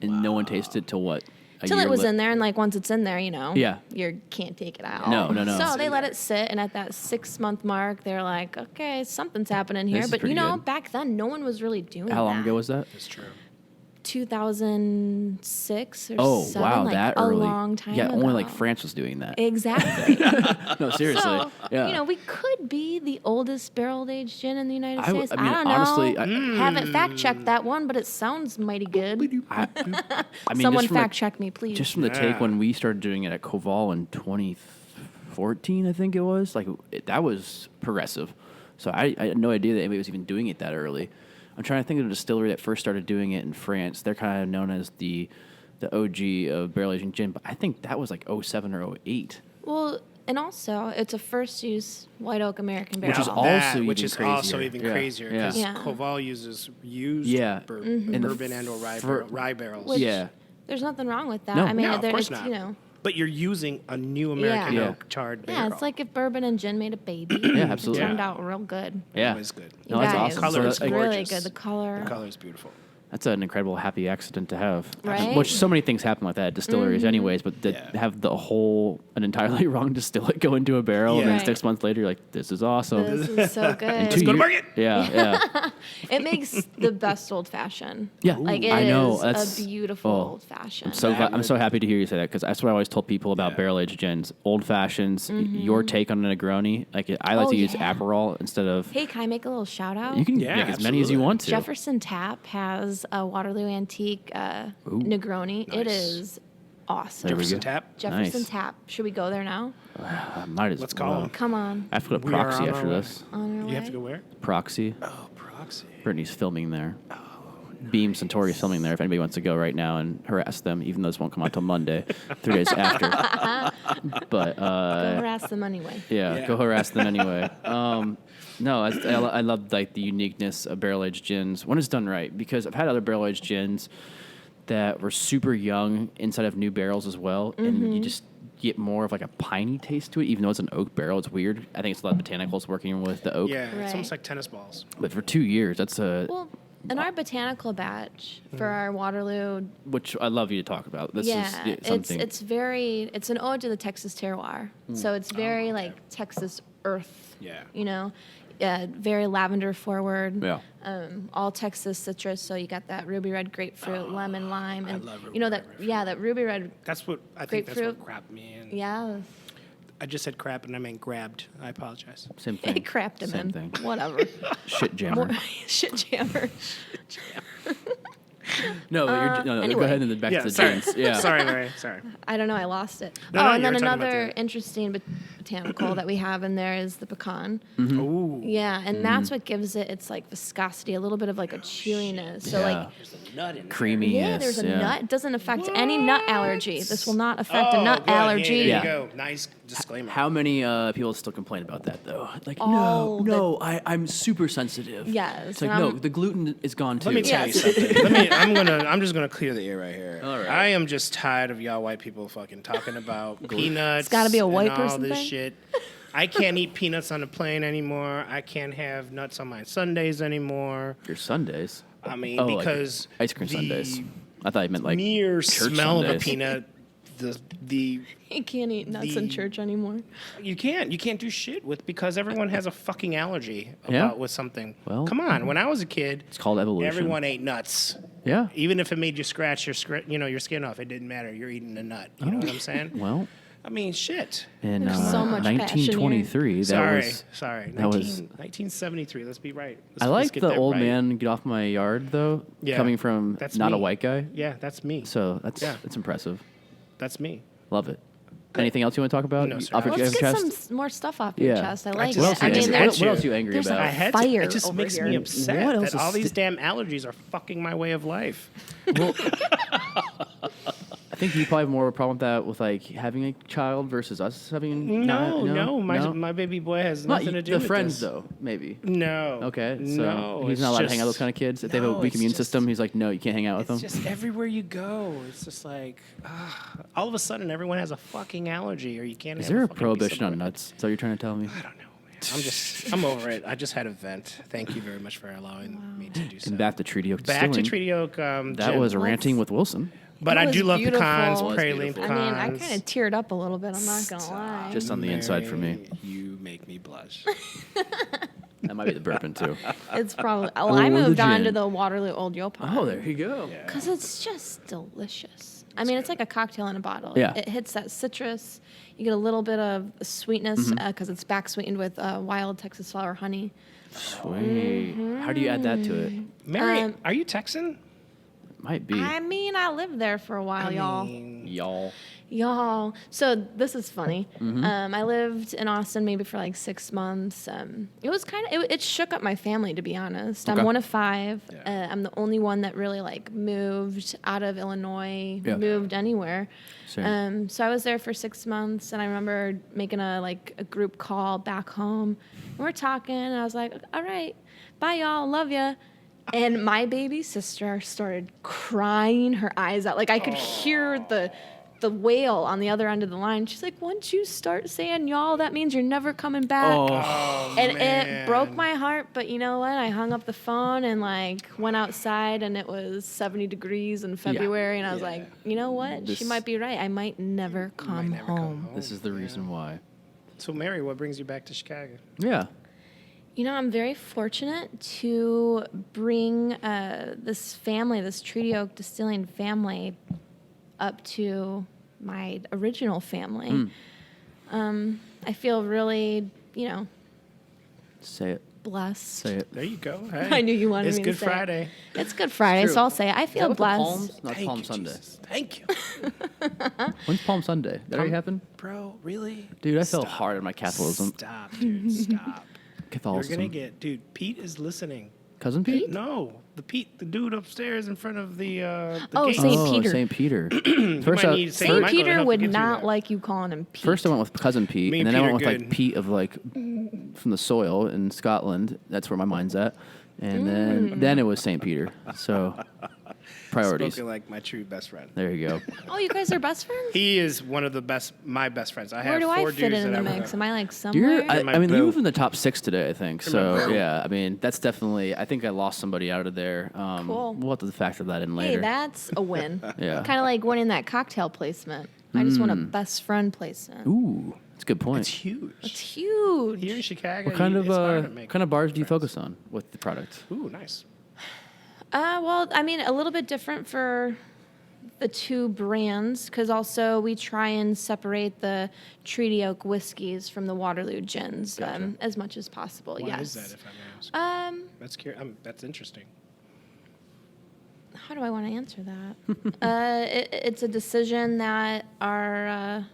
And no one tasted till what? Till it was in there, and once it's in there, Yeah. you can't take it out. No. So they in let there. it sit, and at that 6-month mark, they're like, okay, something's happening here. This is But pretty good. back then, no one was really doing that. How long ago was that? That's true. 2006 or Oh, 7, wow, like that a early. long time Yeah, ago. only like France was doing that. Exactly. No, seriously. So, yeah. we could be the oldest barrel-aged gin in the United I w- States. I mean, don't honestly, know. Haven't fact-checked that one, but it sounds mighty good. I mean, Someone just from the- fact-check me, please. Just from the take when we started doing it at Koval in 2014, I think it was, that was progressive. So I had no idea that anybody was even doing it that early. I'm trying to think of a distillery that first started doing it in France. They're kind of known as the OG of barrel aging gin, but I think that was like 07 or 08. Well, and also, it's a first-use white oak American barrel. Which is Now also that- even which is also crazier. even Yeah. crazier Yeah. because Yeah. Koval uses used Yeah. Mm-hmm. And the bourbon and or fir- rye barrels. Which- Yeah. There's nothing wrong with that. No. I mean, No, of there- course it's, not. But you're using a new American Yeah. oak charred barrel. Yeah, it's like if bourbon and gin made a baby. Yeah, absolutely. It turned Yeah. out real good. Yeah. It was good. No, You that's guys, awesome. Color So is that- It's really gorgeous. good. The color. The color is beautiful. That's an incredible happy accident to have. Right? Which so many things happen like that at distilleries anyways, but to Yeah. have an entirely wrong distillate go into a barrel and then Right. 6 months later you're like, this is awesome. This is so good. Let's go to market. Yeah. It makes the best old fashioned. Yeah. Like it I know. is That's- a beautiful oh, old fashioned. I'm so happy to hear you say that because that's what I always told people about Yeah. barrel aged gins, old fashions. Your take on a Negroni. Like I like Oh, to use yeah. Aperol instead of. Hey, can I make a little shout out? You can Yeah, make as many as you absolutely. want to. Jefferson Tap has a Waterloo Antique Negroni. It Nice. is awesome. There we Jefferson go. Tap. Jefferson Nice. Tap. Should we go there now? I might as Let's well. call 'em. Come on. I have to go to We are Proxy on our after way. this. On our You have way. to go where? Proxy. Oh, Proxy. Brittany's filming there. Beam Centauri's filming there if anybody wants to go right now and harass them, even though this won't come out till Monday, 3 days after. But Go harass them anyway. Yeah. go harass them anyway. No, I love like the uniqueness of barrel aged gins when it's done right because I've had other barrel aged gins that were super young inside of new barrels as well, and you just get more of like a piney taste to it, even though it's an oak barrel. It's weird. I think it's a lot of botanicals working with the oak. Yeah, it's Right. almost like tennis balls. But for 2 years, that's a Well, in our botanical batch for our Waterloo, which I love you to talk about. This is something. it's an ode to the Texas terroir. So it's very like Texas earth. Yeah. You know, very lavender forward. Yeah. All Texas citrus. So you got that ruby red grapefruit, lemon, lime, and love ruby you know red that that ruby red. That's what I think. That's Grapefruit. what crapped me in. Yeah, I just said crap and I meant grabbed. I apologize. Same thing. it crapped him Same in. thing. Whatever. Shit jammer. Shit jammer. No, but no, anyway. go ahead and then back Yeah, to the sorry. gins. Yeah. Sorry, Mary. Sorry. I don't know. I lost it. No, oh, no, and you then were talking about another the- interesting botanical that we have in there is the pecan. Ooh. Yeah, and that's what gives it its like viscosity, a little bit of like a chewiness. So Yeah. like, There's a nut in Creamy. yeah, there's a nut. It doesn't affect any nut allergy. This will not affect a nut good. allergy. Yeah, Yeah. there you go. Nice disclaimer. How many people still complain about that though? Like, All no, I'm super sensitive. Yes, It's like, and no, I'm- the gluten is gone too. Let me tell Yes. you something. I'm just gonna clear the air right here. All right. I am just tired of y'all white people fucking talking about peanuts. It's gotta be a white and all person this thing? shit. I can't eat peanuts on the plane anymore. I can't have nuts on my Sundays anymore. Your Sundays. I mean, Oh, like because ice cream the Sundays. I thought you meant like mere church smell of a Sundays. peanut, the You can't eat nuts in The- church anymore. you can't do shit with because everyone has a fucking allergy Yeah. with something. Well, come on. When I was a kid, It's called evolution. everyone ate nuts. Yeah. Even if it made you scratch your your skin off, it didn't matter. You're eating a nut. You know what I'm saying? Well, I mean, shit. in There's so much passion here. 1923, that Sorry, was. sorry. that was- 1973. Let's be right. I Let's like get the that old right. man get off my yard though. Yeah, Coming from that's not a me. white guy. Yeah, that's me. So that's Yeah. impressive. That's me. Love it. Anything else you want to talk about? No, sir. Off your Let's get chest? some more stuff off your Yeah. chest. I like just- What it. else, I are you just angry, had what else to. are you angry There's about? I had Fire to. It just over makes here. me upset What else that is all these sti- damn allergies are fucking my way of life. Well, I think you probably have more of a problem with that with like having a child versus us having. No. My baby boy has Not nothing to do the with friends this. though, maybe. No. Okay, so no, he's it's not allowed to hang out with just- those kind of kids. If they have a No, weak it's immune just- system, he's like, no, you can't hang out with It's them. just everywhere you go. It's just like all of a sudden everyone has a fucking allergy, or you can't. Is have there a fucking piece prohibition of on bread. nuts? Is that what you're trying to tell me? I don't know, man. I'm over it. I just had a vent. Thank you very much for allowing me to do so. And back to Treaty Oak Back to Distilling. Treaty Oak. That gin. was ranting with Wilson. But It I was do love beautiful. pecans, It was praline beautiful. I mean, I pecans. kind of teared up a little bit. I'm not gonna lie. Just on the inside for me. Mary, You make me blush. That might be the bourbon too. It's probably. Well, Or I the moved on to gin. the Waterloo Old Yopon. Oh, there you go. Because it's just delicious. I mean, it's like a cocktail in a bottle. Yeah. It hits that citrus. You get a little bit of sweetness because it's back sweetened with wild Texas flower honey. Sweet. How do you add that to it? Mary, are you Texan? Might be. I mean, I lived there for a while, y'all. Y'all. Y'all. So this is funny. Mm-hmm. I lived in Austin maybe for like 6 months. It was kind of it shook up my family, to be honest. Okay. I'm one of 5. Yeah. I'm the only one that really like moved out of Illinois, Yeah. moved anywhere. Same. So I was there for 6 months, and I remember making a group call back home. And we're talking, and I was like, "All right, bye, y'all, love ya." And my baby sister started crying her eyes out. Like I could hear the the whale on the other end of the line. She's like, once you start saying y'all, that means you're never coming back. Oh, And man. it broke my heart, but you know what? I hung up the phone and like went outside, and it was 70 degrees in February, and I was like, you know what? She This- might be right. I might never come never come home. This is the reason why. So, Mary, what brings you back to Chicago? Yeah. You know, I'm very fortunate to bring this family, this Treaty Oak Distilling family, up to my original family. I feel really, Say it. blessed. Say it. There you go. Hey, I knew you wanted it's me to Good say it. Friday. It's Good Friday, True. so I'll say it. I Is that feel with the blessed. Palms? No, it's Thank Palm you, Sunday. Jesus. Thank you. When's Palm Sunday? Did that already happen? Bro, really? Dude, I fell Stop. hard on my Catholicism. Stop, dude. Stop. Catholicism. You're going to get... Dude, Pete is listening. Cousin Pete? No, the dude upstairs in front of the Oh, gate. Saint Peter. St. Peter. might need Saint St. Michael to Peter help would you get through not that. like you calling him Pete. First I went with Cousin Pete, Me and and then I Pete went are with like good. Pete of like from the soil in Scotland. That's where my mind's at. And then it was St. Peter. So priorities. Spoken like my true best friend. There you go. Oh, you guys are best friends? He is one of my best friends. I have Where do I 4 fit dudes in that the I work mix? with. Am I like somewhere? You're, I my mean, you boo. move in the top 6 today, I think. my So boo. yeah, I mean, that's definitely. I think I lost somebody out of there. Cool. We'll have to factor that in later. Hey, that's a win. Yeah. Kind of like winning that cocktail placement. I just won a best friend placement. Ooh, that's a good point. It's huge. It's huge. Here in Chicago, What kind it's hard to of make kind of bars do you friends. focus on with the product? Ooh, nice. Well, I mean, a little bit different for the 2 brands, because also we try and separate the Treaty Oak whiskeys from the Waterloo gins as much as possible. Why yes. is that, if I may ask? That's interesting. How do I want to answer that? It's a decision that our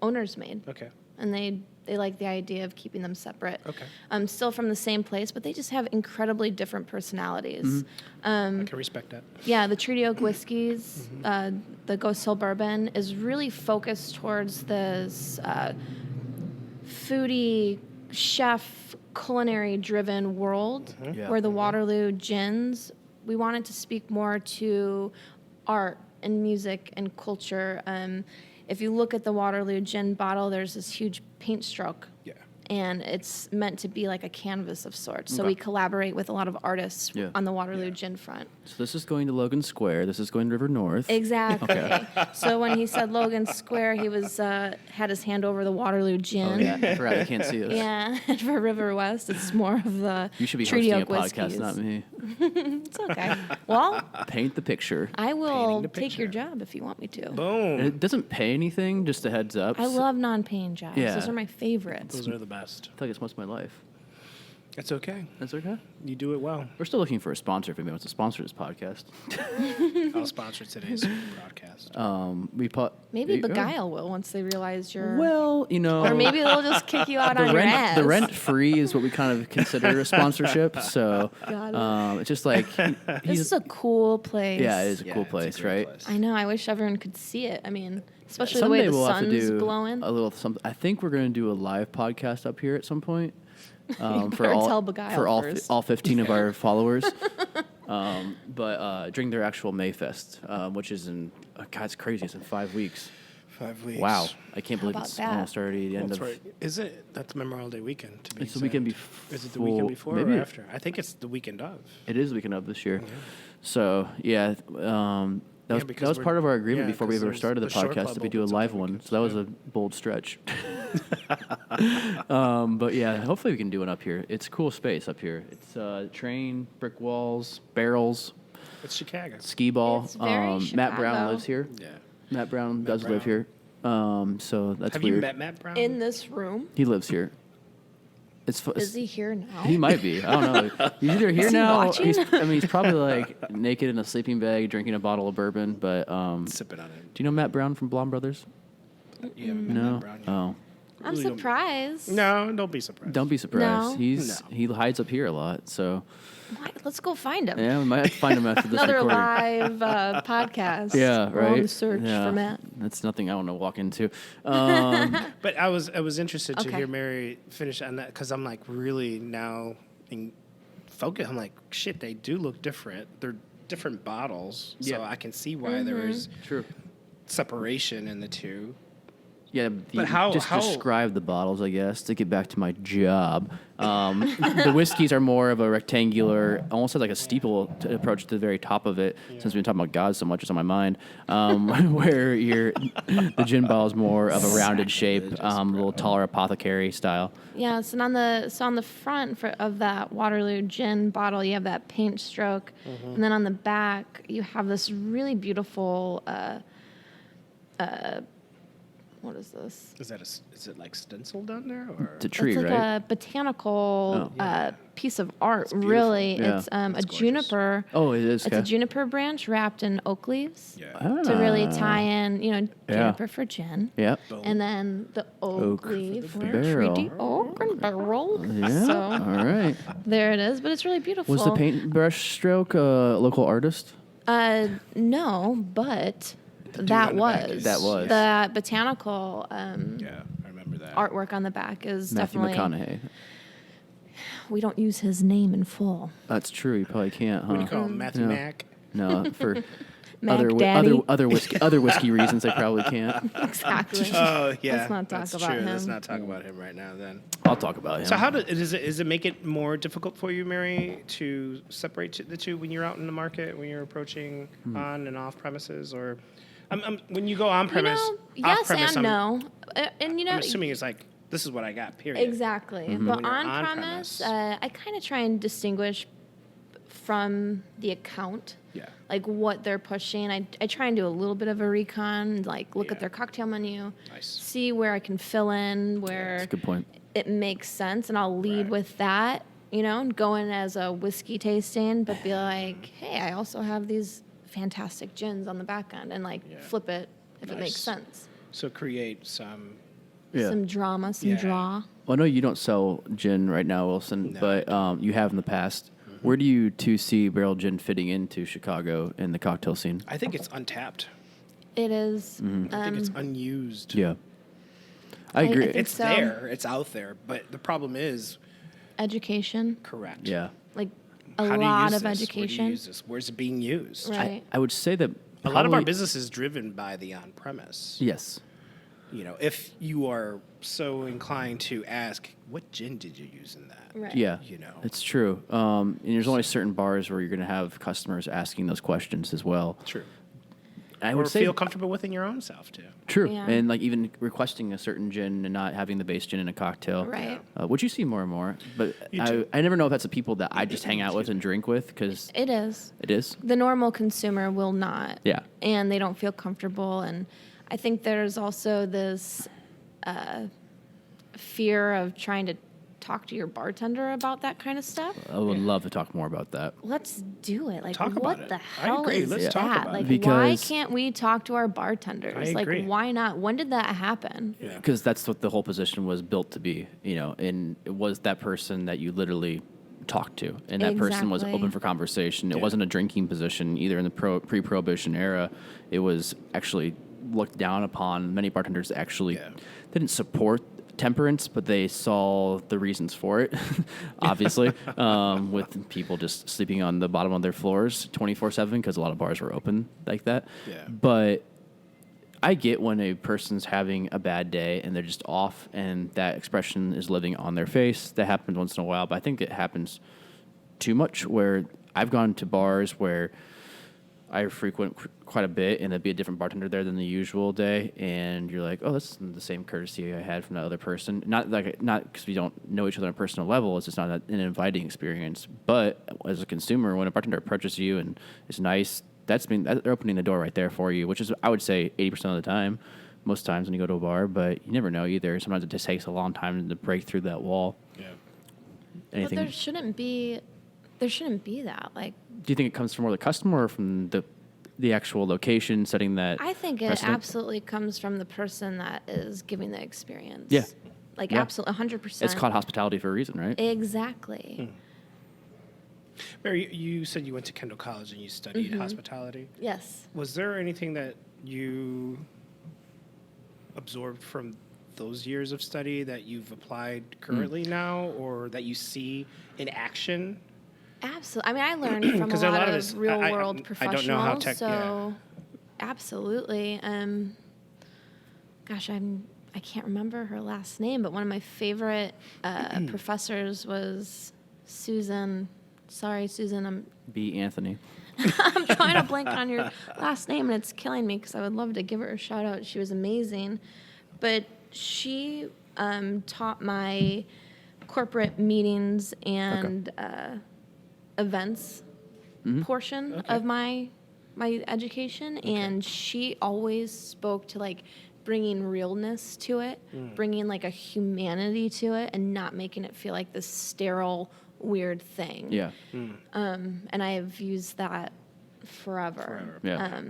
owners made, Okay. and they like the idea of keeping them separate. Okay. Still from the same place, but they just have incredibly different personalities. I can respect that. Yeah, the Treaty Oak whiskeys, the Ghost Hill Bourbon is really focused towards this foodie, chef, culinary-driven world, Yeah. where the Waterloo gins, we wanted to speak more to art and music and culture. If you look at the Waterloo gin bottle, there's this huge paint stroke. Yeah. And it's meant to be like a canvas of sorts. So Okay. we collaborate with a lot of artists Yeah. on the Waterloo gin front. So this is going to Logan Square. This is going to River North. Exactly. So when he said Logan Square, he was had his hand over the Waterloo Oh gin. yeah, I forgot you can't see us. Yeah, and for River West, it's more of the You should be Treaty hosting a Oak podcast, whiskeys. not me. It's okay. Well, Paint the picture. I will the take your picture. job if you want me to. Boom. And it doesn't pay anything. Just a heads up. I love non-paying jobs. Yeah. Those are my favorites. Those are the best. I feel like it's most of my life. It's okay. That's okay. You do it well. We're still looking for a sponsor if anybody wants to sponsor this podcast. I'll sponsor today's broadcast. Maybe Beguile will once they realize you're. Well, or maybe they'll just kick you out on your ass. the rent free is what we kind of consider a sponsorship. So Got it. it's just like This is a cool place. yeah, it is a Yeah, cool it's a place, great right? place. I know. I wish everyone could see it. I mean, especially Someday the way the we'll have to sun's do glowing. a little something. I think we're going to do a live podcast up here at some point. For better all tell Beguile for all first. all 15 of our followers, but during their actual Mayfest, which is in God, it's crazy. It's in 5 weeks. 5 weeks. Wow, I can't believe about it's that? almost already the end That's of. right. Is it? That's Memorial Day weekend. To be It's the weekend exact. before. Is it the weekend before maybe or after? I think it's the weekend of. It is the weekend of this year. So yeah, that because was we're- part of our agreement yeah, before we 'cause ever there's started the the Shore podcast Club that we do a opens up live that one. weekend, So that was yeah. a bold stretch. But yeah, hopefully we can do one up here. It's a cool space up here. It's train, brick walls, barrels, It's Chicago. skee ball. It's very Matt Brown Chicago. lives here. Yeah. Matt Brown does live Brown. here. So that's Have weird. you met Matt Brown? In this room, He lives here. is he here now? He might be. I don't know. He's either here Is he now. watching? He's probably like naked in a sleeping bag, drinking a bottle of bourbon. But Sipping on it. do you know Matt Brown from Blonde Brothers? You haven't met No. Matt Brown yet. Oh, I'm Really don't- surprised. No, don't be surprised. don't be surprised. No. He hides up here a lot. So What? Let's go find him. yeah, we might have to find him after this Another recording. live podcast. Yeah, We're right. on the search Yeah. for Matt. That's nothing I want to walk into. But I was interested to Okay. hear Mary finish on that because I'm like really now in focus. I'm like, shit, they do look different. They're different bottles, so Yeah. I can see why there is True. separation in the two. Yeah, But how- describe the bottles, I guess, to get back to my job. The whiskeys are more of a rectangular, almost like a steeple approach to the very top of it. Since we've been talking about God so much, it's on my mind. Where the gin bottle is more of a rounded shape, a little taller apothecary style. Yeah, so on the front of that Waterloo gin bottle, you have that paint stroke, and then on the back you have this really beautiful. What is this? Is it like stenciled down there, or It's a tree, It's like right? a botanical piece of art. beautiful. Really, Yeah. it's That's a gorgeous. juniper. Oh, it is. It's a Okay. juniper branch wrapped in oak leaves yeah? to really tie in, juniper for gin. Yep. And then the oak Oak for leaf the for barrel. treaty oak and barrel. Yeah. So All right. there it is, but it's really beautiful. Was the paintbrush stroke a local artist? No, but on that the back was. is- That was. The botanical Yeah, I remember that. artwork on the back is Matthew definitely. McConaughey. We don't use his name in full. That's true. You probably can't, huh? What do you call him, Matthew Yeah. Mac? No, for Mac other Daddy. other whiskey reasons, I probably can't. Exactly. Oh yeah, Let's not talk that's about true. Let's him. not talk about him right now. Then. I'll talk about him. So how does it make it more difficult for you, Mary, to separate the two when you're out in the market, when you're approaching on and off premises, or when you go on premise? yes off premise, and no. And I'm assuming it's like this is what I got. Period. Exactly. When But you're on on premise, premise. I kind of try and distinguish from the account. Yeah. Like what they're pushing. I try and do a little bit of a recon, like look Yeah. at their cocktail menu, Nice. see where I can fill in, where That's a good point. it makes sense, and I'll lead Right. with that, and go in as a whiskey tasting, but be like, hey, I also have these fantastic gins on the back end, and Yeah. flip it if it makes Nice. sense. So create some. Yeah. Some drama, some Yeah. draw. Well, I know you don't sell gin right now, Wilson, No. but you have in the past. Where do you two see barrel gin fitting into Chicago in the cocktail scene? I think it's untapped. It is. I think it's unused. Yeah. I I agree. think It's so. there. It's out there. But the problem is Education, correct. Yeah. like a How do you lot use of this? Where do you education. use this? Where's it being used? Right. I would say that A lot of our probably- business is driven by the on-premise. Yes. If you are so inclined to ask, what gin did you use in that? Right. Yeah, You know. it's true. And there's only certain bars where you're going to have customers asking those questions as well. True. I Or would say feel comfortable within your own self too. true, Yeah. and like even requesting a certain gin and not having the base gin in a cocktail, Right. Which you see more and more. But You I, do. I never know if that's the people that I just hang out with and drink with because It is. it is. The normal consumer will not. Yeah. And they don't feel comfortable. And I think there's also this fear of trying to talk to your bartender about that kind of stuff. I would love to talk more about that. Let's do it. Like, Talk about what it. the I hell agree. is Let's talk that? about Like, it. why Because- can't we talk to our bartenders? I Like, agree. why not? When did that happen? Yeah. Because that's what the whole position was built to be, and it was that person that you literally talked to, and that person was Exactly. open for conversation. It Yeah. wasn't a drinking position either in the pre-prohibition era. It was actually looked down upon. Many bartenders actually Yeah. didn't support temperance, but they saw the reasons for it, obviously, with people just sleeping on the bottom of their floors 24/7 because a lot of bars were open like that. Yeah. But I get when a person's having a bad day and they're just off and that expression is living on their face. That happens once in a while, but I think it happens too much where I've gone to bars where I frequent quite a bit and there'd be a different bartender there than the usual day and you're like, oh, that's the same courtesy I had from that other person. Not because we don't know each other on a personal level. It's just not an inviting experience. But as a consumer, when a bartender approaches you and is nice, they're opening the door right there for you, which is, I would say, 80% of the time, most times when you go to a bar, but you never know either. Sometimes it just takes a long time to break through that wall. Yeah. Anything? But there shouldn't be that. Like, Do you think it comes from more the customer or from the actual location setting that I think it precedent? absolutely comes from the person that is giving the experience. Yeah. Like, Yeah. absolutely, 100%. It's called hospitality for a reason, right? Exactly. Mary, you said you went to Kendall College and you studied Mm-hmm. hospitality. Yes. Was there anything that you absorbed from those years of study that you've applied currently now, or that you see in action? Absolutely. I mean, I learned from a 'Cause lot of real world I professionals. don't know how so absolutely. Gosh, I can't remember her last name, but one of my favorite professors was Susan. Sorry, Susan. B. Anthony. I'm trying to blank on your last name, and it's killing me because I would love to give her a shout out. She was amazing, but she taught my corporate meetings and events portion of my education, and she always spoke to like bringing realness to it, bringing like a humanity to it, and not making it feel like this sterile, weird thing. Yeah. And I have used that forever. Yeah.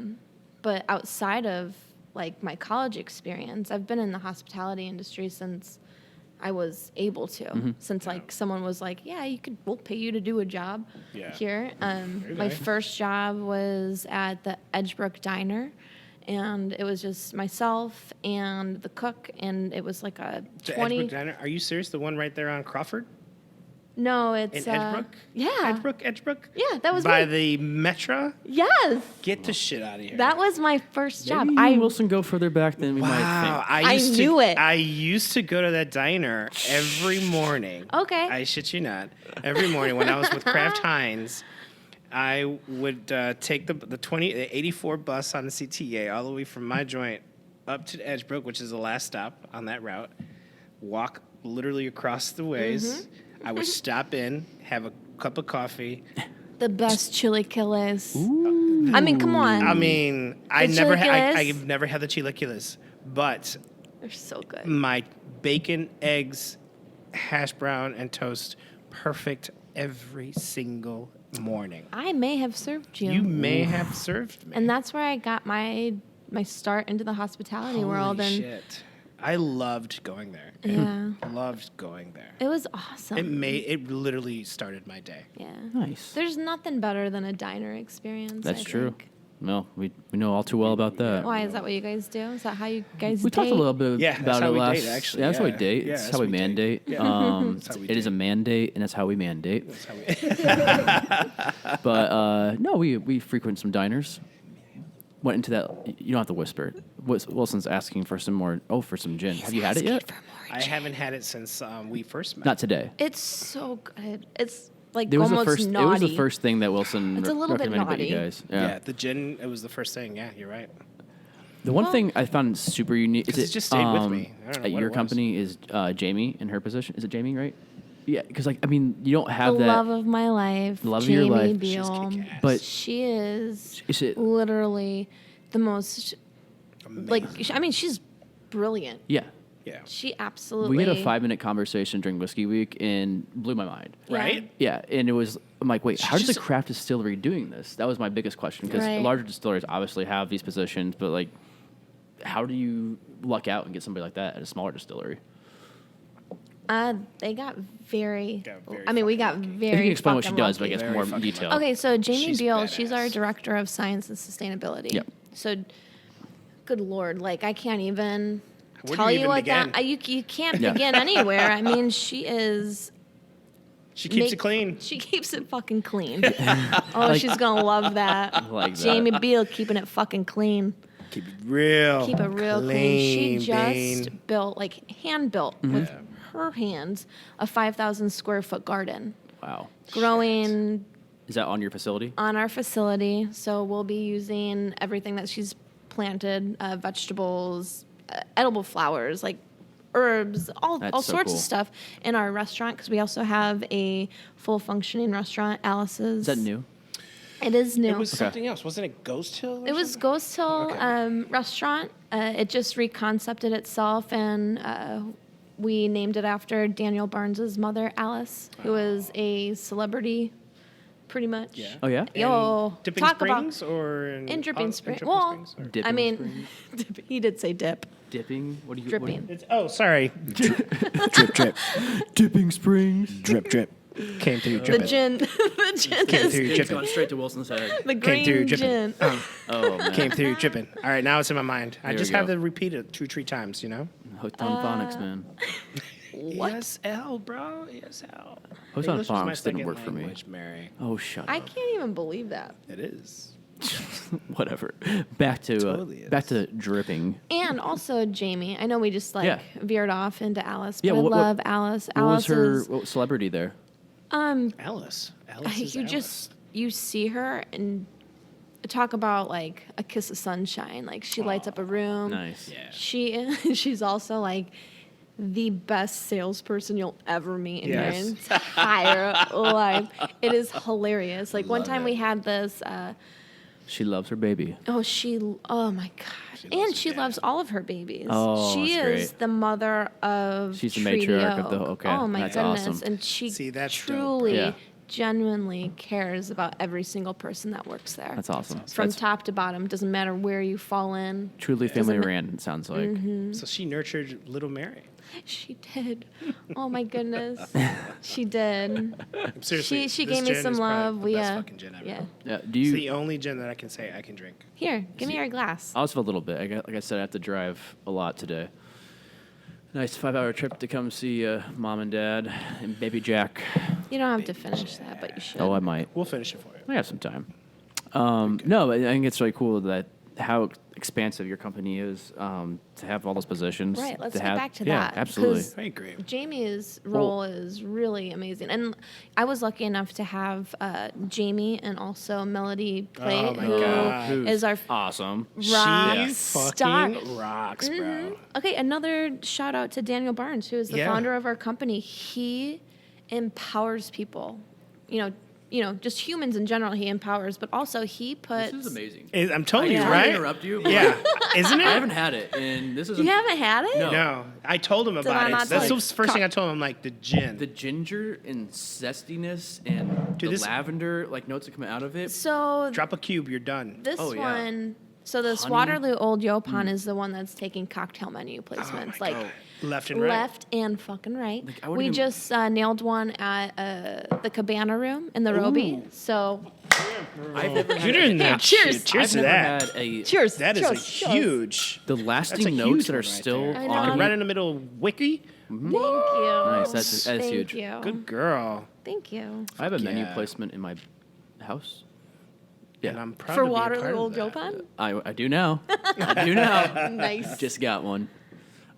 But outside of like my college experience, I've been in the hospitality industry since I was able to. Since like someone was like, "Yeah, we'll pay you to do a job here." My first job was at the Edgebrook Diner, and it was just myself and the cook, and it was like a The 20. Edgebrook Diner? Are you serious? The one right there on Crawford? No, it's In Edgebrook? Yeah. Edgebrook? Yeah, that was by me. the Metro? Yes, Get the shit out of here. that was my first job. Maybe you and Wilson go further back than we might Wow, think. I knew it. I used to go to that diner every morning. Okay. I shit you not. Every morning when I was with Kraft Heinz, I would take the 84 bus on the CTA all the way from my joint up to Edgebrook, which is the last stop on that route. Walk literally across the ways. I would stop in, have a cup of coffee. The best chilaquiles. I mean, come on. I mean, I've never had the chilaquiles, but They're so good. my bacon, eggs, hash brown, and toast perfect every single morning. I may have served you. You may have served me. And that's where I got my start into the hospitality world. Holy And shit. I loved going there. yeah, Loved going there. it was awesome. It literally started my day. Yeah. Nice. There's nothing better than a diner experience. That's I true. think. No, we know all too well about that. Why is that what you guys do? Is that how you guys We date? talked a little bit Yeah, that's about how it we last. date, actually. Yeah, that's how we Yeah. date. Yeah, It's that's how we we date. mandate. Yeah. That's how we It is a date. mandate, and that's how we mandate. That's how we But no, we frequent some diners. Went into that. You don't have to whisper it. Wilson's asking for some more. Oh, for some gin. Have you had it yet? I haven't had it since we first met. Not today. It's so good. It's like It was almost the first. naughty. It was the first thing that Wilson It's a little bit recommended to you naughty. guys. Yeah, the gin, it was the first thing. Yeah, you're right. The one thing I found super unique is 'Cause it just stayed with me. I don't know at what your it was. company is Jamie in her position. Is it Jamie, right? Yeah, because like I mean, you don't have the that. love of my life, Love of Jamie your life. She's Beal. kick-ass. But- She is Is it? literally the most like. I mean, she's brilliant. Yeah. Yeah. She absolutely. We had a 5-minute conversation during Whiskey Week and blew my mind. Yeah. Right? Yeah, and it was I'm like, wait, She's how does a just- craft distillery doing this? That was my biggest question because Right. larger distilleries obviously have these positions, but like, how do you luck out and get somebody like that at a smaller distillery? They got very. Got very I mean, we got fucking lucky. very. If you can explain what she fucking does, but I lucky. guess Very more fucking detail. Okay, so Jamie She's Beal, she's our badass. director of science and sustainability. Yep. So, good lord, like I can't even Where do tell you you even what begin? that. You can't Yeah. begin anywhere. I mean, she is. She keeps it clean. She keeps it fucking clean. Oh, she's gonna love that. Like that. Jamie Beal keeping it fucking clean. Keep it real. Keep it real clean. She just Bean. built, like hand built with her hands, a 5,000 square foot garden, Wow. growing Is that on your facility? on our facility. So we'll be using everything that she's planted, vegetables, edible flowers, like herbs, all That's so sorts cool. of stuff in our restaurant because we also have a full functioning restaurant, Alice's. Is that new? It is new. It was something else. Wasn't it Ghost Hill? or It was something? Ghost Hill Okay. Restaurant. It just reconcepted itself, and we named it after Daniel Barnes's mother, Alice, who was a celebrity, pretty much. Yeah. Oh yeah. Yo, In Dipping talk Springs about or in Dripping Springs. Dripping Well, Springs, or- Dipping I mean, he did say dip. Dipping. What do you? Dripping. It's, oh, sorry. drip, drip. Dipping Springs. Drip, drip. Came through The dripping. gin, the gin Came is through It's dripping. going straight to Wilson's head. the Came through green dripping. gin. Oh man. Came through dripping. All right, now it's in my mind. I There just we have go. to repeat it 2-3 times, you know? Hooked on phonics, man. What? ESL, bro. ESL. Hooked on English was my phonics didn't second work for me. language, Mary. Oh shut I up. can't even believe that. It is. Whatever. Back to Totally is. back to dripping. And also Jamie. I know we just like Yeah. veered off into Alice, but Yeah, I what- love Alice. What was Alice her is what celebrity there? Alice. Alice is you Alice. just you see her and talk about like a kiss of sunshine. Like she lights up a room. Nice. Yeah. She's also like the best salesperson you'll ever meet in Yes. your entire life. It is hilarious. Like one Love time it. we had this. She loves her baby. Oh my God. And her she dad. loves all of her babies. Oh, she that's is great. the mother of She's the matriarch of the- Treaty okay, Oak. Oh my that's goodness. awesome. And she See, that's dope, truly, Yeah. genuinely cares about every single person that works there. That's awesome. From That's top to bottom. Doesn't matter where you fall in. truly family ma- ran, it sounds like. So she nurtured little Mary. She did. Oh my goodness. She did. Seriously, She this gave me gin some is probably love. The We best fucking gin ever. yeah. Yeah. Do It's you the only gin that I can say I can drink. Here, give me your glass. I also have a little bit. Like I said, I have to drive a lot today. Nice 5-hour trip to come see mom and dad and baby Jack. You don't have to finish that, but you should. Oh, I might. We'll finish it for you. I have some time. No, but I think it's really cool that how expansive your company is to have all those positions. Right, let's to get have, back to yeah, that, absolutely. 'cause I agree. Jamie's role is really amazing. And I was lucky enough to have Jamie and also Melody Plate, Oh my who God. is our Awesome. rock She star. fucking rocks, bro. Okay, another shout out to Daniel Barnes, who is the Yeah. founder of our company. He empowers people. Just humans in general. He empowers, but also he puts. This is amazing. I'm telling you, Yeah. right? interrupt you. But Yeah, isn't it? I haven't had it, and this is You haven't had it? No. No, I told him I about not it. That's tell the you? first thing I told him. I'm like, the gin. the ginger and zestiness and Dude, the this- lavender like notes that come out of it. So Drop a cube, you're done. this Oh, yeah. one. So this Honey. Waterloo Old Yopan is the one that's taking cocktail menu placements, my like God. Left and right. left and fucking right. Like, I wouldn't We even- just nailed one at the Cabana Room in the Roby. So I've never had You're doing that. Cheers. Shit. Cheers I've to never that. had a cheers. That is cheers, a cheers. huge. the That's a lasting huge notes that one are right still there. I know. on Right it. in the middle of Wiki. Thank you. Nice. That's Thank huge. you. Good girl. Thank you. I have a menu Yeah. placement in my house. And Yeah, I'm proud For to be a Waterloo part of Old that. Yopan? I do now. I do now. Nice. Just got one.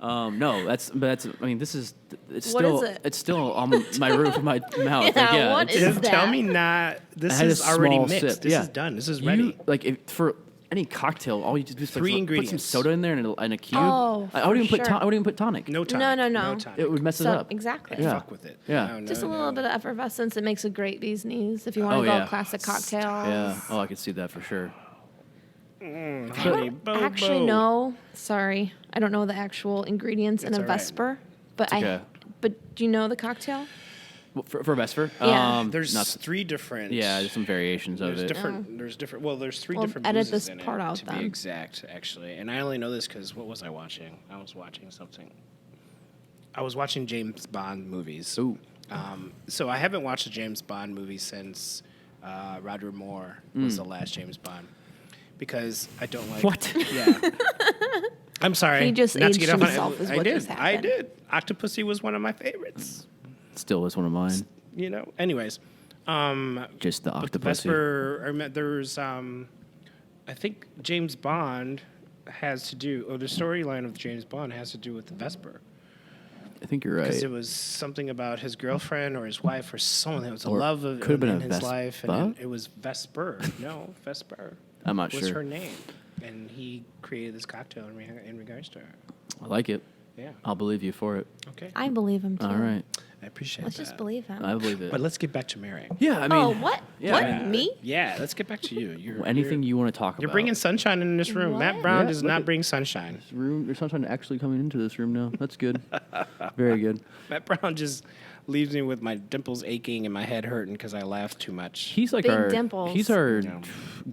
No, that's. I mean, this is. It's What still. is it? It's still on my roof of my mouth. Yeah, Like, what it's- is Just tell that? me not. This I had a is already small mixed. sip. This Yeah. is done. This is You- ready. Like for any cocktail, all you do is Three put some ingredients. soda in there and a cube. Oh, I wouldn't for even put. sure. I wouldn't even put tonic. No tonic. No. tonic. It would mess it So up. exactly. Yeah. Fuck with it. Yeah. Just a little bit of effervescence. It makes a great bee's knees if you want Oh, to go yeah. classic cocktail. Yeah. Oh, I could see that for sure. I Honey, don't actually know. Sorry, I don't know the actual ingredients in It's a all right. Vesper, but okay. But do you know the cocktail? Well, for Vesper. Yeah. There's not- three different. yeah, there's some variations of There's it. different. There's different. Well, there's three Well, different. edit boozes this in part it, out to then. be exact, actually. And I only know this because what was I watching? I was watching something. I was watching James Bond movies. Ooh. So I haven't watched a James Bond movie since Roger Moore was the last James Bond because I don't like. What? Yeah. I'm sorry. He just not to aged get off on himself is I what did. just I happened. did. Octopussy was one of my favorites. Still is one of mine. You know. Anyways. Just the But the octopus. Vesper, there's, I think James Bond has to do, or the storyline of James Bond has to do with the Vesper. I think you're Because right. it was something about his girlfriend or his wife or someone that was a Or love of could have been in a his life. Vespa? And it was Vesper. No, Vesper I'm not was sure. her name. And he created this cocktail in regards to her. I like it. Yeah. I'll believe you for it. Okay. I believe him too. All right. I appreciate Let's that. just believe him. I believe it. But let's get back to Mary. yeah, I mean. oh, what? yeah, what? yeah. Me? Yeah, let's get back to you. Anything you want to talk You're about. bringing sunshine in this room. Matt What? Brown Yeah, does look not at- bring sunshine. This room. There's sunshine actually coming into this room now. That's good. Very good. Matt Brown just leaves me with my dimples aching and my head hurting because I laugh too much. He's like Big our. dimples. He's our Yeah.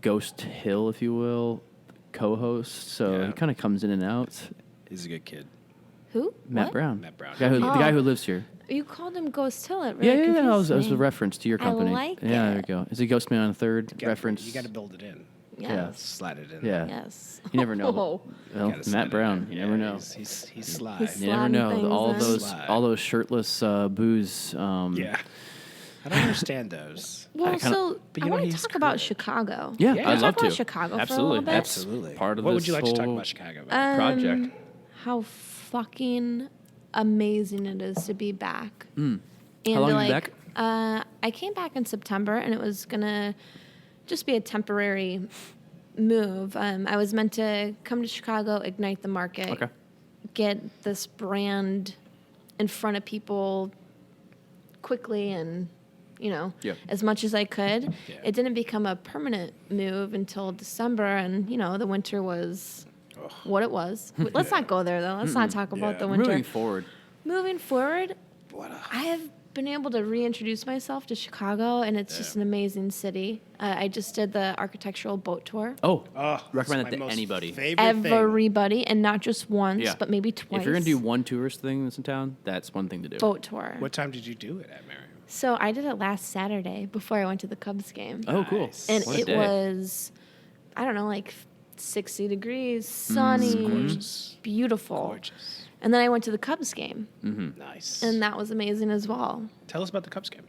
Ghost Hill, if you will, co-host. So Yeah. he kind of comes in and out. He's a good kid. Who? Matt What? Brown. Matt Brown. The guy Oh. who lives here. You called him Ghost Hill. It Yeah, really yeah, yeah. It was confused a me. reference to your I company. like yeah, there it. you go. Is he Ghost Man on the Third You gotta- reference? You got to build it in. Yes. Slide it in. Yeah. Yes. You never know. Oh. Well, Gotta slide Matt it Brown. in. You never Yeah, know. He's sly. He's You never sliding know. things All in. those Slide. all those shirtless booze. Yeah. I don't understand those. Well, kinda- but I you know, want he to has talk about courage. Chicago. Yeah, Yeah. I'd Talk love about to. Chicago for a Absolutely, little bit? Absolutely. Part of what this would you like to talk whole about Chicago about? project. How fucking amazing it is to be back. And How long to, have you like, I came back in September, and it was gonna just be a temporary move. I was meant to come to Chicago, ignite the market, Okay. get this brand in front of people quickly, and Yeah. as much as I could. Yeah. It didn't become a permanent move until December, and the winter was what it was. Let's not go there though. Let's not talk about Yeah. the winter. Moving forward, I have been able to reintroduce myself to Chicago, and it's just an amazing city. I just did the architectural boat tour. oh, Oh, recommend that's it my to most anybody. Favorite thing. Everybody, and not just once, Yeah. but maybe twice. If you're gonna do one tourist thing that's in town, that's one thing to do. boat tour. What time did you do it at, Mary? So I did it last Saturday before I went to the Cubs game. Oh, cool. Nice. And What a it day. was, I don't know, like 60 degrees, sunny, gorgeous. beautiful. Gorgeous. And then I went to the Cubs game, Nice. and that was amazing as well. Tell us about the Cubs game.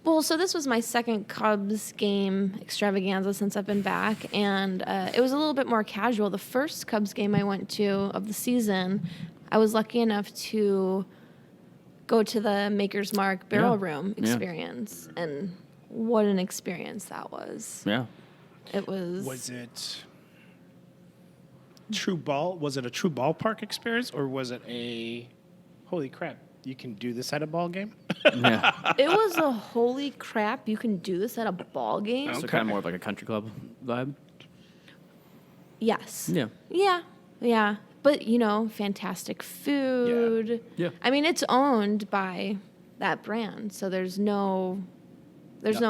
Well, so this was my second Cubs game extravaganza since I've been back, and it was a little bit more casual. The first Cubs game I went to of the season, I was lucky enough to go to the Maker's Mark Barrel Yeah. Room Yeah. experience, and what an experience that was. Yeah. It was. Was it true ball? Was it a true ballpark experience, or was it a holy crap? You can do this at a ball game. Yeah. It was a holy crap. You can do this at a ball game. So Okay. kind of more of like a country club vibe. Yes. Yeah. Yeah. But fantastic food. Yeah. I mean, it's owned by that brand, so there's no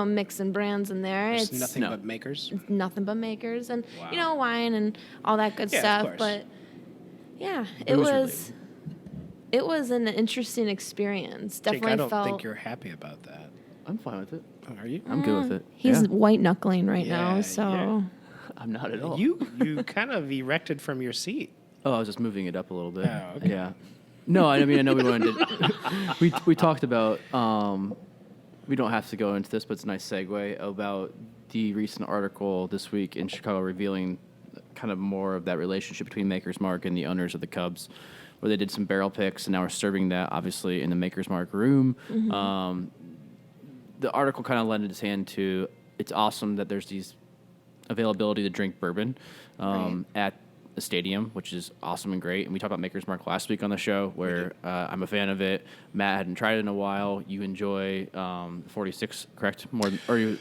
mix and brands in there. It's It's nothing No. but makers. nothing but makers, and Wow. wine and all that good Yeah, of stuff. course. But yeah, Booze it was an interesting experience. Jake, Definitely I don't felt. think you're happy about that. I'm fine with it. Are you? I'm good with it. He's Yeah. white knuckling right Yeah, now, so. yeah. I'm not at all. You kind of erected from your seat. Oh, I was just moving it up a little bit. Oh, okay. Yeah. No, I mean, I know we wanted to. we talked about. We don't have to go into this, but it's a nice segue about the recent article this week in Chicago revealing kind of more of that relationship between Maker's Mark and the owners of the Cubs, where they did some barrel picks and now are serving that obviously in the Maker's Mark room. The article kind of lent its hand to. It's awesome that there's these availability to drink bourbon Right. at the stadium, which is awesome and great. And we talked about Maker's Mark last week on the show, where I'm a fan of it. Matt hadn't tried it in a while. You enjoy 46, correct? More than, or you?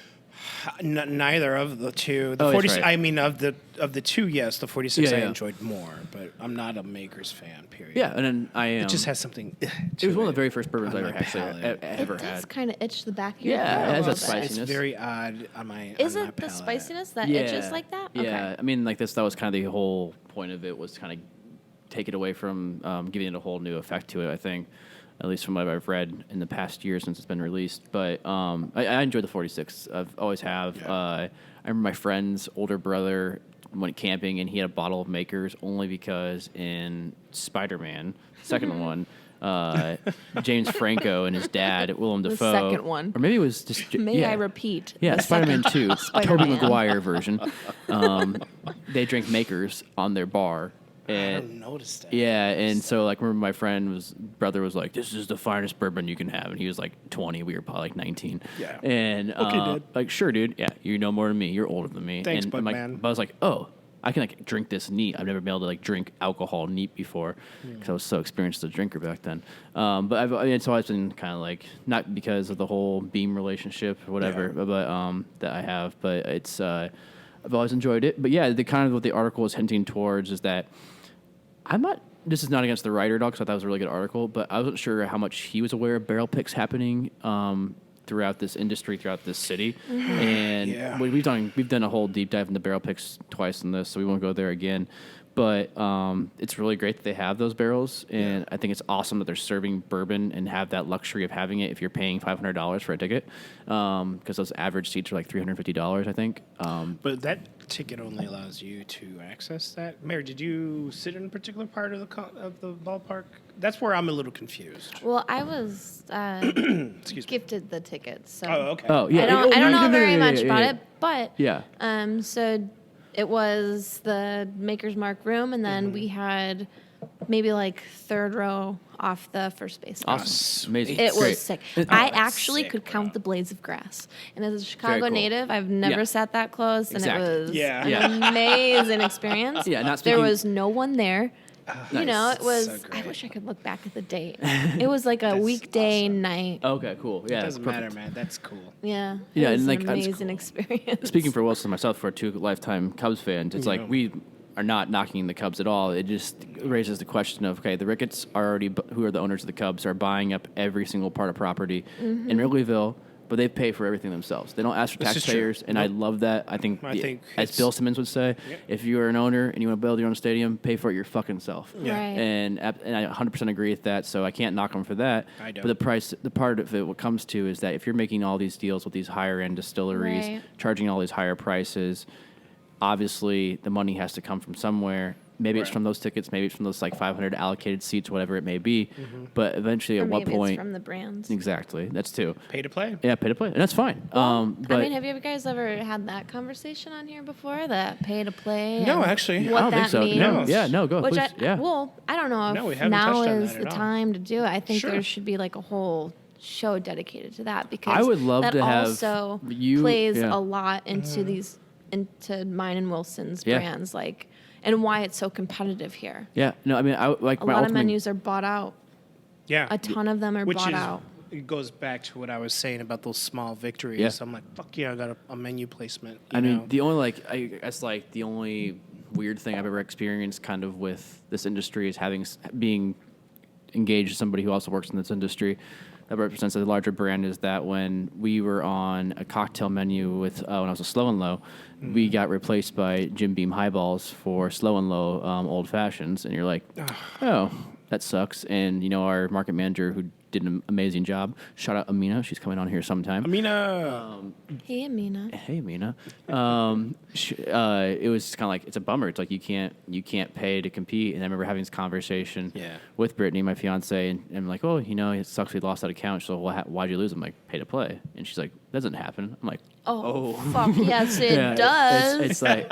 Neither of the two. The Oh, that's 46. right. I mean, of the two, yes, the 46 Yeah, I yeah. enjoyed more, but I'm not a Makers fan. Period. Yeah, and then I am. It just has something. It was one of the very first bourbons I on ever my actually palate. ever It does had. kind of itch the back of your Yeah, throat it a has little that bit. spiciness. It's very odd on my. Is on my it the palate. spiciness that itches like that? Yeah, Okay. I mean, like this. That was kind of the whole point of it, was to kind of take it away from giving it a whole new effect to it. I think, at least from what I've read in the past year since it's been released. But I enjoy the 46. I've always have. Yeah. I remember my friend's older brother went camping and he had a bottle of Makers only because in Spider-Man, second one. James Franco and his dad, Willem The Dafoe. second one. Or maybe it was just. May yeah. I repeat? Yeah, the Spider-Man second 2, Tobey Spider-Man. Maguire version. They drink Makers on their bar. I And don't notice that. yeah, and so like remember my brother was like, "This is the finest bourbon you can have," and he was like 20, we were probably like 19. Yeah. And Okay, dude. like, sure, dude. Yeah, you know more than me. You're older than me. Thanks, and bud I'm like, man. But I was like, oh, I can like drink this neat. I've never been able to like drink alcohol neat before because I was so experienced as a drinker back then. But it's always been kind of like, not because of the whole Beam relationship or whatever, Yeah. but that I have. But it's I've always enjoyed it. But yeah, the kind of what the article is hinting towards is that. This is not against the writer at all, because I thought it was a really good article, but I wasn't sure how much he was aware of barrel picks happening throughout this industry, throughout this city. And Yeah. we've done a whole deep dive into barrel picks twice in this, so we won't go there again. But it's really great that they have those barrels, and I think it's awesome that they're serving bourbon and have that luxury of having it if you're paying $500 for a ticket, because those average seats are like $350, I think. But that ticket only allows you to access that. Mary, did you sit in a particular part of the ballpark? That's where I'm a little confused. Well, I was Excuse me. gifted the tickets, so Oh, okay. Oh, yeah. I don't know very much about yeah. it, but Yeah. so it was the Maker's Mark room, and then we had maybe like third row off the first base. Awesome. Amazing. It Great. was sick. It- I that's actually sick, could bro. count the blades of grass. And as a Chicago cool. native, I've never Yeah. sat that close, and Exactly. it was Yeah. an amazing experience. Yeah, not There speaking- was no one there. You know, Nice. it was. So I great. wish I could look back at the date. It was like a That's weekday awesome. night. Okay, cool. Yeah, It doesn't perfect. matter, man. That's cool. Yeah. Yeah, it was and, like, an that's amazing cool. experience. Speaking for Wilson and myself, for 2 lifetime Cubs fans, it's Yeah. like we are not knocking the Cubs at all. It just raises the question of, okay, the Ricketts are already, who are the owners of the Cubs, are buying up every single part of property Mm-hmm. in Wrigleyville, but they pay for everything themselves. They don't ask for This is true. taxpayers, and I love that. I think I think as it's- Bill Simmons would say, Yep. if you are an owner and you want to build your own stadium, pay for it your fucking self. Yeah. Right. And I 100% agree with that, so I can't knock them for that. I don't. But the part of it, what comes to is that if you're making all these deals with these higher end distilleries, Right. charging all these higher prices, obviously the money has to come from somewhere. Maybe it's Right. from those tickets, maybe it's from those like 500 allocated seats, whatever it may be. But eventually, Or at what maybe point? it's from the brands. Exactly, that's too. Pay to play. Yeah, pay to play, and that's fine. But I mean, have you guys ever had that conversation on here before? That pay to play? No, and actually. What I don't that think so. means? No, yeah, no, go Which please. I, yeah, Well, I don't know No, we if haven't now touched on is that the at all. time to do it. I think Sure. there should be like a whole show dedicated to that because I would love that to have also you- plays yeah. a lot into mine and Wilson's Yeah. brands, like, and why it's so competitive here. yeah. No, I mean, I like A my lot of ultimate. menus are bought out. Yeah. A ton of them are Which bought is, out. it goes back to what I was saying about those small victories. Yeah. I'm like, fuck yeah, I got a menu placement. I mean, the only I guess like the only weird thing I've ever experienced kind of with this industry is being engaged as somebody who also works in this industry that represents a larger brand is that when we were on a cocktail menu with when I was a Slow and Low, we got replaced by Jim Beam highballs for Slow and Low old fashions, and you're like, oh, that sucks. And you know, our market manager who did an amazing job. Shout out Amina, she's coming on here sometime. Amina. Hey, Amina. Hey, Mina. It was kind of like it's a bummer. It's like you can't pay to compete. And I remember having this conversation Yeah. with Brittany, my fiance, and I'm like, oh, you know, it sucks we lost that account. So why'd you lose? I'm like, pay to play. And she's like, that doesn't happen. I'm like, Oh, fuck yes, it yeah, does. It's like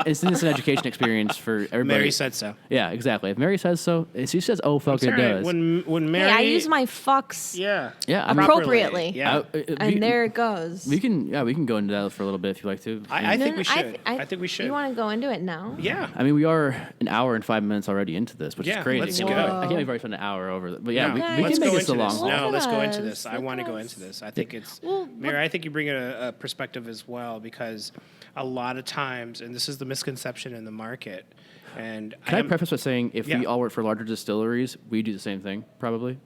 it's an education experience for everybody. Mary said so. Yeah, exactly. If Mary says so, if she says, oh fuck, It's it all right. does. When Mary. Hey, I use my fucks Yeah. Yeah, I mean- appropriately. Yeah. And there it goes. we can go into that for a little bit if you like to. I think we No, should. I think we should. You want to go into it now? Yeah. I mean, we are an hour and 5 minutes already into this, which Yeah, is crazy. let's I go. can't believe we've already spent an hour over it. But yeah, No, we let's can go make this a into long this. haul. No, Look let's at go into us. this. I Look want to at go us. into this. I think it's Well, Mary. I think you bring a perspective as well because a lot of times, and this is the misconception in the market. And Can I am- preface by saying if we Yeah. all work for larger distilleries, we do the same thing, probably.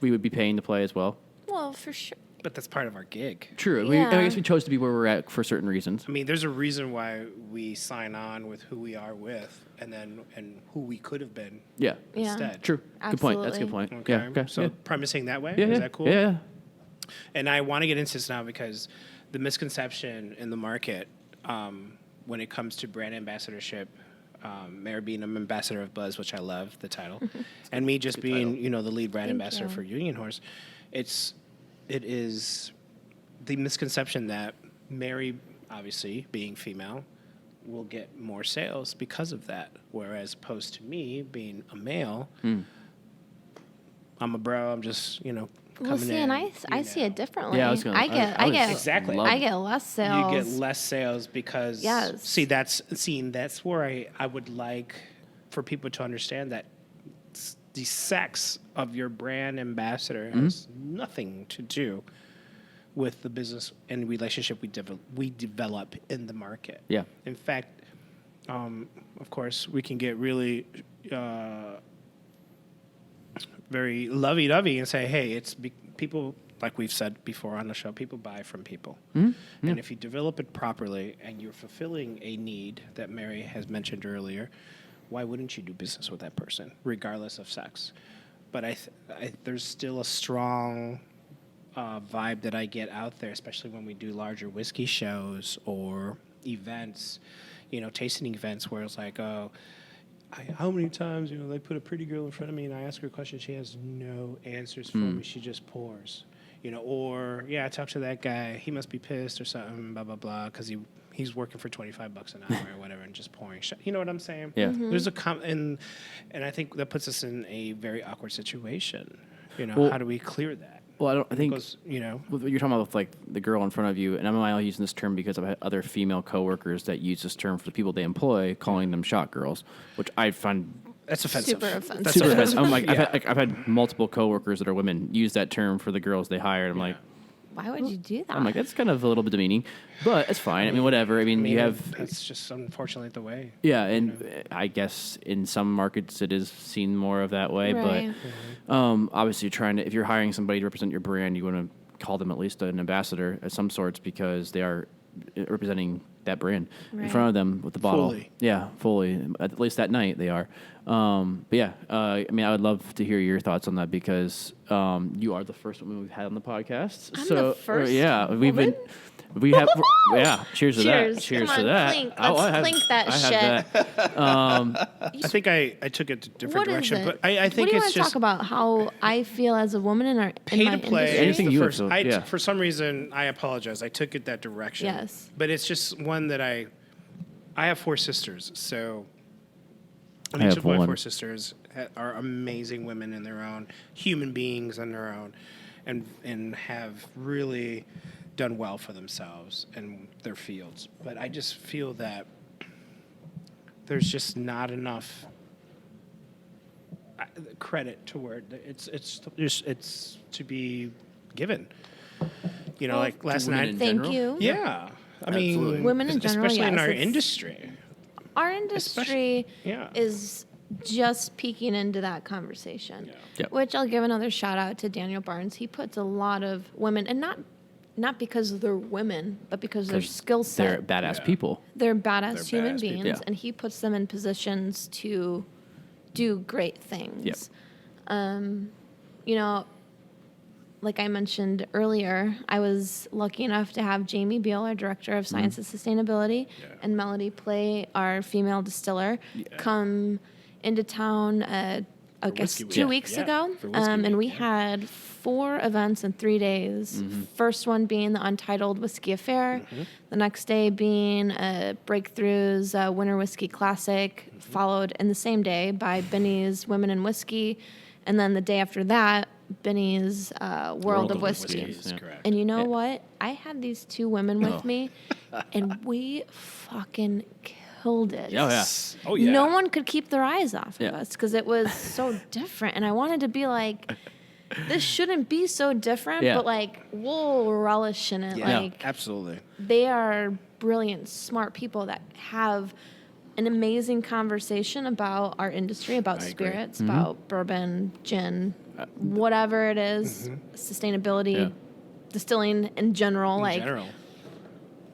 We would be paying to play as well. Well, for sure. But that's part of our gig. True. Yeah. I guess we chose to be where we're at for certain reasons. I mean, there's a reason why we sign on with who we are with, and who we could have been Yeah. Yeah. instead. True. Good point. That's a good Absolutely. point. Okay. Yeah. Okay. So yeah. premising that way, yeah, is yeah. that cool? Yeah. And I want to get into this now because the misconception in the market when it comes to brand ambassadorship, Mary being an ambassador of Buzz, which I love the title, and me just being the lead brand Thank ambassador you. for Union Horse, it is the misconception that Mary, obviously being female, will get more sales because of that, whereas opposed to me being a male, I'm a bro. I'm just coming Well, see, in. and I see it differently. Yeah, I was gonna- I get Exactly. love I it. get less sales. You get less sales because Yes. that's where I would like for people to understand that the sex of your brand ambassador has nothing to do with the business and relationship we develop in the market. Yeah. In fact, of course, we can get really very lovey-dovey and say, hey, people, like we've said before on the show, people buy from people. And if you develop it properly and you're fulfilling a need that Mary has mentioned earlier, why wouldn't you do business with that person, regardless of sex? But there's still a strong vibe that I get out there, especially when we do larger whiskey shows or events, tasting events where it's like, oh, how many times, they put a pretty girl in front of me and I ask her a question, she has no answers for me. She just pours, or, yeah, I talked to that guy, he must be pissed or something, blah, blah, blah, because he's working for $25 an hour or whatever and just pouring shit. You know what I'm saying? Yeah. There's and I think that puts us in a very awkward situation. Well, how do we clear that? Well, I think Because, what you're talking about with like the girl in front of you, and I'm only using this term because I've had other female coworkers that use this term for the people they employ, calling them shot girls, which I find that's offensive. Super offensive. That's super offensive. I'm like, Yeah. I've had multiple coworkers that are women use that term for the girls they hire, and I'm like, Why would you do that? I'm like, that's kind of a little bit demeaning, but it's fine. I mean, whatever. I mean, you have. That's just unfortunately the way. Yeah, and I guess in some markets it is seen more of that way, Right. but obviously if you're hiring somebody to represent your brand, you want to call them at least an ambassador of some sorts because they are representing that brand in Right. front of them with the bottle. Fully. Yeah, fully. At least that night they are. But yeah, I mean, I would love to hear your thoughts on that because you are the first woman we've had on the podcast. I'm so the first yeah, woman? We have, yeah. Cheers to that. Cheers. Cheers Come to on, that. clink. Oh, Let's I have- clink that I have shit. that. I think I took it a different What is direction, it? but I think what do you it's want to just talk about? How I feel as a woman in pay my to play. industry? Anything is the you first. feel, yeah. For some reason, I apologize. I took it that direction. Yes. But it's just one that I have 4 sisters, so and I each have of my one. 4 sisters are amazing women in their own, human beings on their own, and have really done well for themselves and their fields. But I just feel that there's just not enough credit to where it's to be given. Well, like last women night. in Thank general? you. Yeah. I Absolutely. mean, Women in general, especially in yes, our it's- industry. Our industry yeah. is just peeking into that conversation, Yeah. Yep. which I'll give another shout out to Daniel Barnes. He puts a lot of women, and not because they're women, but because their skill They're set. badass Yeah. people. They're badass They're human badass people. beings, Yeah. and he puts them in positions to do great things. Yep. You know, like I mentioned earlier, I was lucky enough to have Jamie Beal, our director of science and sustainability, Yeah. and Melody Play, our female distiller, come into town. I guess Whiskey Week. 2 Yeah. weeks Yeah, ago, for Whiskey and we Week, yeah. had 4 events in 3 days. First one being the Untitled Whiskey Affair, the next day being Breakthroughs Winter Whiskey Classic, followed in the same day by Benny's Women in Whiskey, and then the day after that, Benny's World of Whiskey. Is Yeah. correct. And you know Yeah. what? I had these 2 women with Oh. me, and we fucking killed it. Oh, yeah. Oh yeah. No one could keep their eyes off Yeah. of us because it was so different. And I wanted to be like, this shouldn't be so different, Yeah. but like, we'll relish in it. Yeah. Like, Absolutely. they are brilliant, smart people that have an amazing conversation about our industry, about I agree. spirits, about bourbon, gin, whatever it is, sustainability, Yeah. distilling in general. In like, general.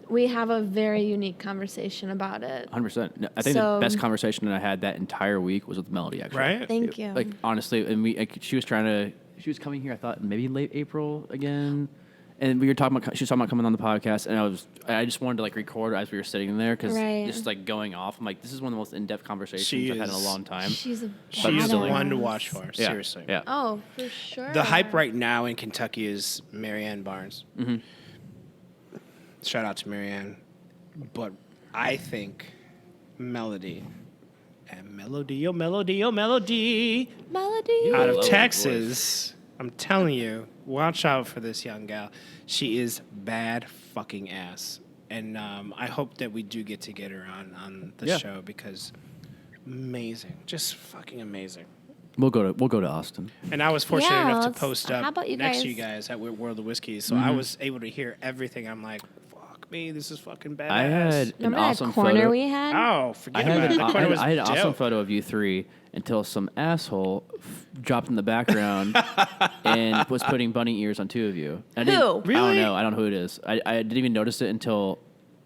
we have a very unique conversation about it. 100%. No, I think So- the best conversation that I had that entire week was with Melody, actually. Right? Thank you. Like, honestly, and she was coming here, I thought, maybe late April again. And she was talking about coming on the podcast, and I just wanted to like record as we were sitting there because Right. just like going off, I'm like, this is one of the most in-depth conversations She I've had in a is. long time. She's a She's Absolutely. one to badass. watch for. Yeah. Seriously. Yeah. Oh, for sure. The hype right now in Kentucky is Marianne Barnes. Mm-hmm. Shout out to Marianne. But I think Melody and Melody, Melody. out of Lower Texas. I'm telling you, watch out for this young gal. She is bad fucking ass. And I hope that we do get to get her on the Yeah. show because amazing. Just fucking amazing. We'll go to Austin. And I was fortunate Yeah, enough to let's- post how up about you next to guys- you guys at World of Whiskey. So I was able to hear everything. I'm like, fuck me, this is fucking badass. I had an Remember awesome that corner photo. we had? Oh, I forget had, about it. an, The corner was I had an awesome dope. photo of you 3 until some asshole dropped in the background and was putting bunny ears on 2 of you. I didn't- Who? I don't Really? know. I don't know who it is. I didn't even notice it until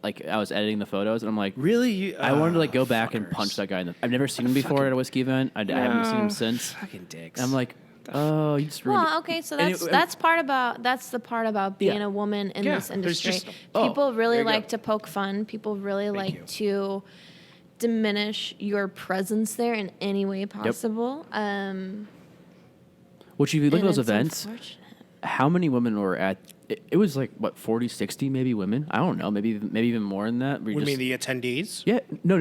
like I was editing the photos, and I'm like, Really? I wanted to like go back and fuckers. punch that guy in the. I've never seen him before at a whiskey event. I haven't seen him since. Fucking dicks. And I'm like, oh, you just ruined Well, it. okay, so And that's the part about being Yeah. a woman in Yeah, this there's industry. just- People there really you go. like to poke fun. People really like you. to diminish your presence there in any way possible. Which, if you look at and those it's events, unfortunate. how many women were at? It was like what 40, 60 maybe women. I don't know, maybe even more than that. What do you mean the attendees? Yeah, no.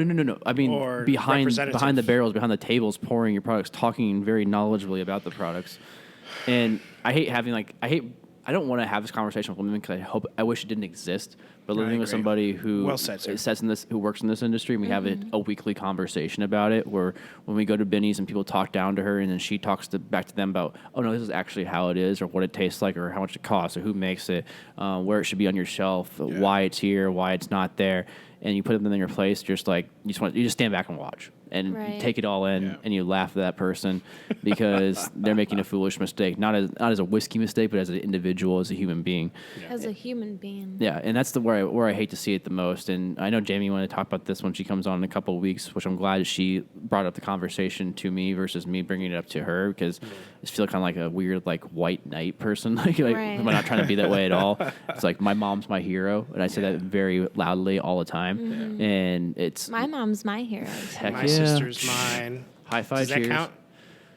I mean, Or behind representative? the barrels, behind the tables, pouring your products, talking very knowledgeably about the products. And I hate having I don't want to have this conversation with women because I wish it didn't exist. But living with agree. somebody who Well said, sir. who works in this industry, and we have a weekly conversation about it. Where when we go to Benny's and people talk down to her, and then she talks back to them about, oh no, this is actually how it is, or what it tastes like, or how much it costs, or who makes it, where it should be on your shelf, why it's here, why it's not there, and you put them in your place. Just like you just stand back and watch. And Right. you take it all in, Yeah. and you laugh at that person because they're making a foolish mistake, not as a whiskey mistake, but as an individual, as a human being. As a human being. Yeah, and that's where I hate to see it the most. And I know Jamie wanted to talk about this when she comes on in a couple of weeks, which I'm glad she brought up the conversation to me versus me bringing it up to her, because I just feel kind of like a weird like white knight person. like Right. I'm not trying to be that way at all. It's like my mom's my hero, and I say that very loudly all the time. And it's My mom's my hero. heck My yeah. sister's mine. High five, Does that cheers. count?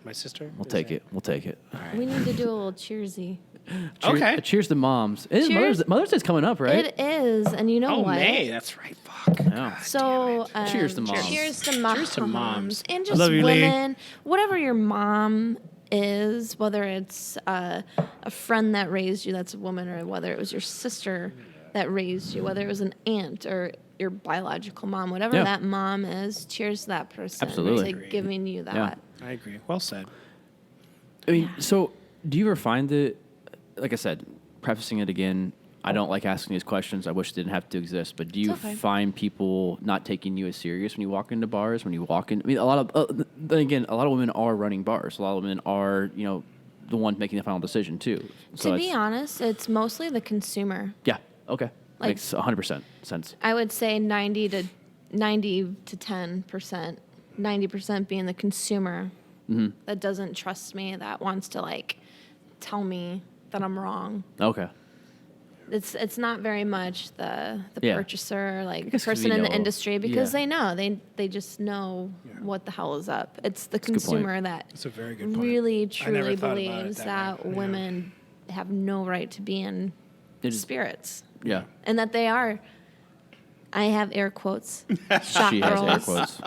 My sister? We'll take it. We'll take it. We need to do a little cheersy. Cheers, Okay. Cheers to moms. It is Cheers. Mother's Day's coming up, right? It is, and you know Oh, what? May. That's right. Fuck. Yeah. So Cheers to moms. Cheers to moms. Cheers to moms. And I just love you, Lee. women. Whatever your mom is, whether it's a friend that raised you that's a woman, or whether it was your sister that raised you, whether it was an aunt or your biological mom, whatever Yeah. that mom is, cheers to that person. Absolutely. To giving you that. Yeah. I agree. Well said. I mean, so do you ever find that, like I said, prefacing it again, I don't like asking these questions. I wish it didn't have to exist. But do you It's okay. find people not taking you as serious when you walk into bars? When you walk in, I mean, a lot of then again, a lot of women are running bars. A lot of women are, the one making the final decision too. So To be it's- honest, it's mostly the consumer. yeah, okay, Like- makes 100% sense. I would say 90 to 10%, 90% being the consumer that doesn't trust me, that wants to like tell me that I'm wrong. Okay, It's not very much the Yeah. purchaser, like guess 'cause person we in the know- industry, because yeah. they know they just know what the hell is up. It's the a good point. consumer that That's a very good point. really I never truly thought about it believes that that way. Yeah. women have no right to be in It is- spirits, yeah. and that they are. I have air quotes. Shot She girls. has air quotes.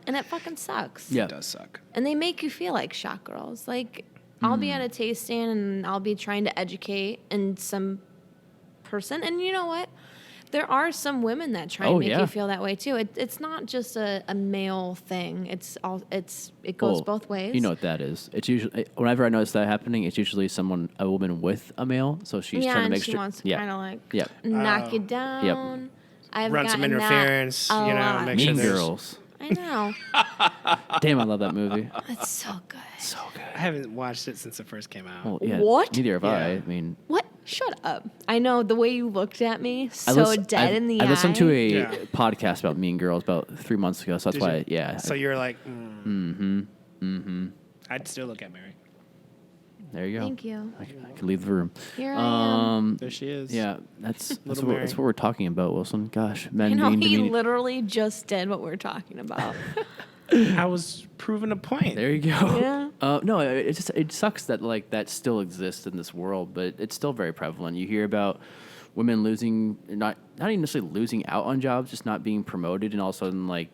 And it fucking sucks. Yeah. It does suck. And they make you feel like shot girls. Like, I'll be at a tasting and I'll be trying to educate and some person. And you know what? There are some women that try Oh, and make yeah. you feel that way too. It's not just a male thing. It goes Well, both ways. You know what that is. It's usually whenever I notice that happening, it's usually a woman with a male. So she's yeah, trying to and make she sure. wants to yeah. kind of like Yep. knock you down. I've Run some gotten that interference, a you know, lot. make sure Mean there's- Girls. I know. Damn, I love that movie. It's so good. So good. I haven't watched it since it first came out. Well, yeah, What? Neither have I. Yeah. I mean, What? Shut up. I know the way you looked at me, so dead in the eye. I listened to a Yeah. podcast about Mean Girls about 3 months ago, so that's Did why. you? Yeah. So you're like, I'd still look at Mary. there you go. Thank you. I can leave the room. Here I am. There she is. Yeah, that's Little Mary. what we're talking about, Wilson. Gosh, men I know being he demeaning. literally just did what we're talking about. I was proving a point. There you go. Yeah. No, it sucks that like that still exists in this world, but it's still very prevalent. You hear about women losing, not even necessarily losing out on jobs, just not being promoted, and all of a sudden like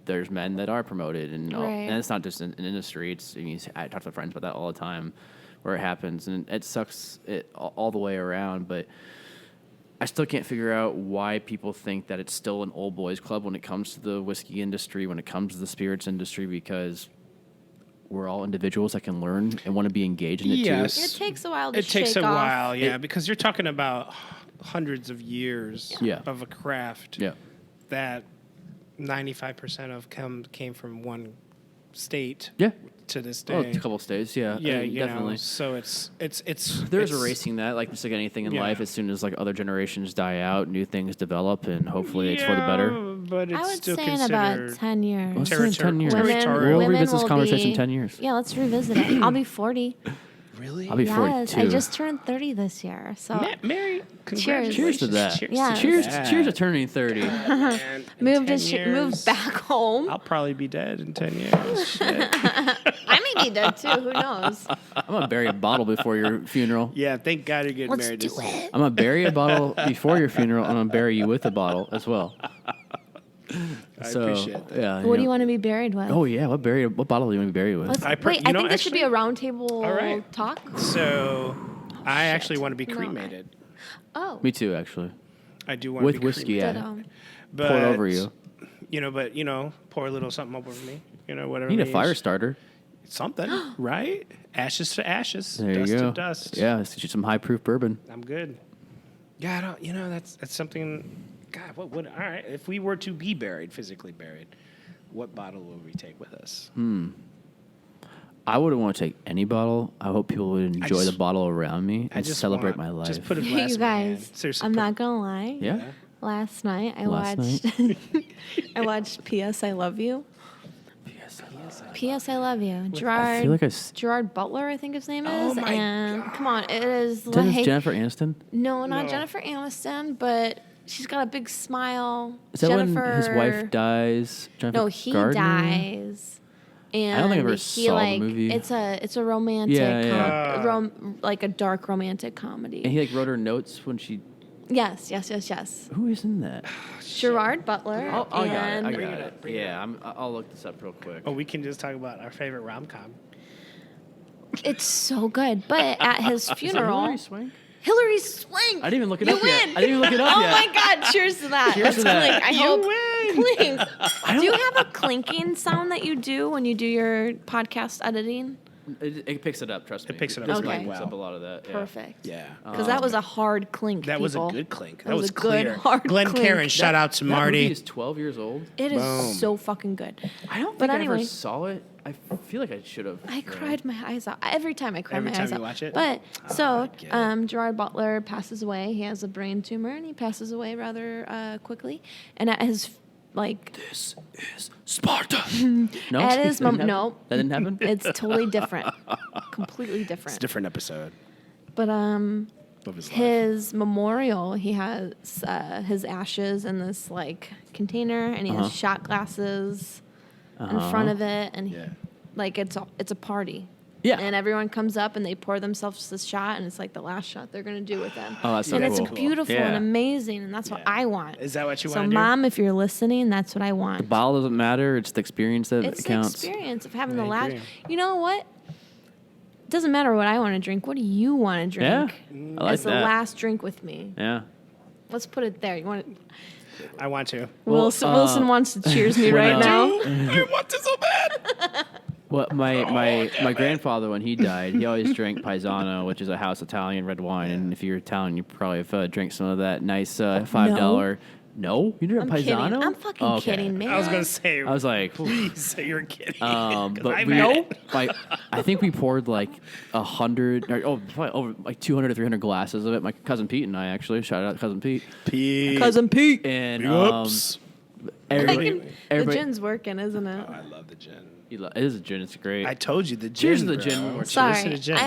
there's men that are promoted, and Right. and it's not just in an industry. I talk to friends about that all the time, where it happens, and it sucks all the way around, but. I still can't figure out why people think that it's still an old boys club when it comes to the whiskey industry, when it comes to the spirits industry, because we're all individuals that can learn and want to be engaged in it Yes. too. It takes a while to It takes shake a off. while, yeah, because you're talking about hundreds of years Yeah. of a craft Yeah. that 95% of came from one state. Yeah. To this Oh, day. a couple states, yeah. Yeah, definitely. So it's There's erasing that, like just like anything in life. As soon as like other generations die out, new things develop, and hopefully it's for the better. But it's I would still say in considered about 10 years. Let's say in 10 years. Territorial. We'll revisit this will conversation be, in 10 years. Yeah, let's revisit it. I'll be 40. Really? I'll be Yes, 42. I just turned 30 this year. So Mary, congratulations. Cheers to that. Cheers, Yeah. to Cheers, that. cheers to turning 30. Man, in 10 years, moved back home. I'll probably be dead in 10 years. Shit. I may be dead too. Who knows? I'm gonna bury a bottle before your funeral. Yeah, thank God you're getting Let's married. do this it. I'm gonna bury a bottle before your funeral, and I'm gonna bury you with a bottle as well. I appreciate that. Yeah. What do you want to be buried with? Oh yeah, what bottle do you want to be buried with? Let's, I wait, I know, think this should be a actually- round table All right. talk. So, I actually want to be No. cremated. Oh. Me too, actually. I do want to With be whiskey cremated. at it. Ditto. But, Pour it over you. Pour a little something over me. Whatever. You need a it fire is. starter. Something, right? Ashes to ashes. There dust you go. to dust. Yeah, let's get you some high proof bourbon. I'm good. Yeah, I don't. That's something. God, what would? All right, if we were to be buried, physically buried, what bottle would we take with us? I wouldn't want to take any bottle. I hope people would enjoy just- the bottle around me and celebrate my life. Just put a glass You in my hand. guys, Seriously, I'm put- not gonna lie. yeah. Last night I Last watched I watched P.S. I Love You. P.S. I Love You. I feel like Gerard Butler, I think his name Oh is. my and come on, it is Isn't this like Jennifer Aniston? no, not No. Jennifer Aniston, but she's got a big smile. Is that Jennifer, when his wife dies? Jennifer No, he Gardner? dies. And don't think I ever he saw the like movie. it's a romantic Yeah. like a dark romantic comedy. And he like wrote her notes when she. Yes. Who is in that? Gerard Butler. Oh, I got and it. I got it. Yeah, I'll look this up real quick. Oh, we can just talk about our favorite rom com. It's so good. But at his Is that funeral, Hilary Swank? Hilary Swank. I didn't even look it You up yet. win. I didn't even look it up Oh yet. my God! Cheers to that. Cheers to that. Like, I You hope. win. Clink. Do you have a clinking sound that you do when you do your podcast editing? It picks it up. Trust me. It picks it up This really mic picks well. up a lot of that. Yeah. Perfect. Yeah. Because that was a hard clink. That was a people. good clink. That That was was a good, clear. hard Glenn clink. Karen, shout out to That Marty. movie is 12 years old. It is Boom. so fucking good. I don't But think I anyway, ever saw it. I feel like I should have. I cried my eyes out every time I cry Every my time eyes you out. watch it? But I get it. Gerard Butler passes away. He has a brain tumor and he passes away rather quickly. And at his like This is Sparta. No, At his that didn't happen? no. That didn't happen. it's totally different, completely different. It's a different episode But of his life. his memorial, he has his ashes in this like container, and he has shot glasses in front of it, and Yeah. like it's a party. Yeah. And everyone comes up and they pour themselves this shot, and it's like the last shot they're gonna do with them. Oh, that's so and cool. it's beautiful Yeah. and amazing, and that's what Yeah. I want. Is that what you So, want to do? Mom, if you're listening, that's what I want. The bottle doesn't matter. It's the experience that It's the counts. experience of having I the last. agree. You know what? It doesn't matter what I want to drink. What do you want to drink? Yeah, I like As the that. last drink with me. Yeah. Let's put it there. You want it? I want to. Well, Wilson wants to cheers me when, right now. I want to so bad. Well, my grandfather, when he died, he always drank Paisano, which is a house Italian red wine. And if you're Italian, you probably have drank some of that nice $5. No, you didn't I'm have kidding. Paisano. I'm fucking Oh, okay. kidding, man. I was gonna say. I was like, ooh. please, you're kidding. 'Cause But I've we, had it. I think we poured like 100, or probably over like 200 or 300 glasses of it. My cousin Pete and I actually, shout out to cousin Pete. Cousin Pete. And Whoops. everybody, The gin's working, isn't it? I love the gin. it is a gin. It's great. I told you the gin. Cheers to the bro. gin. Cheers Sorry. to the gin.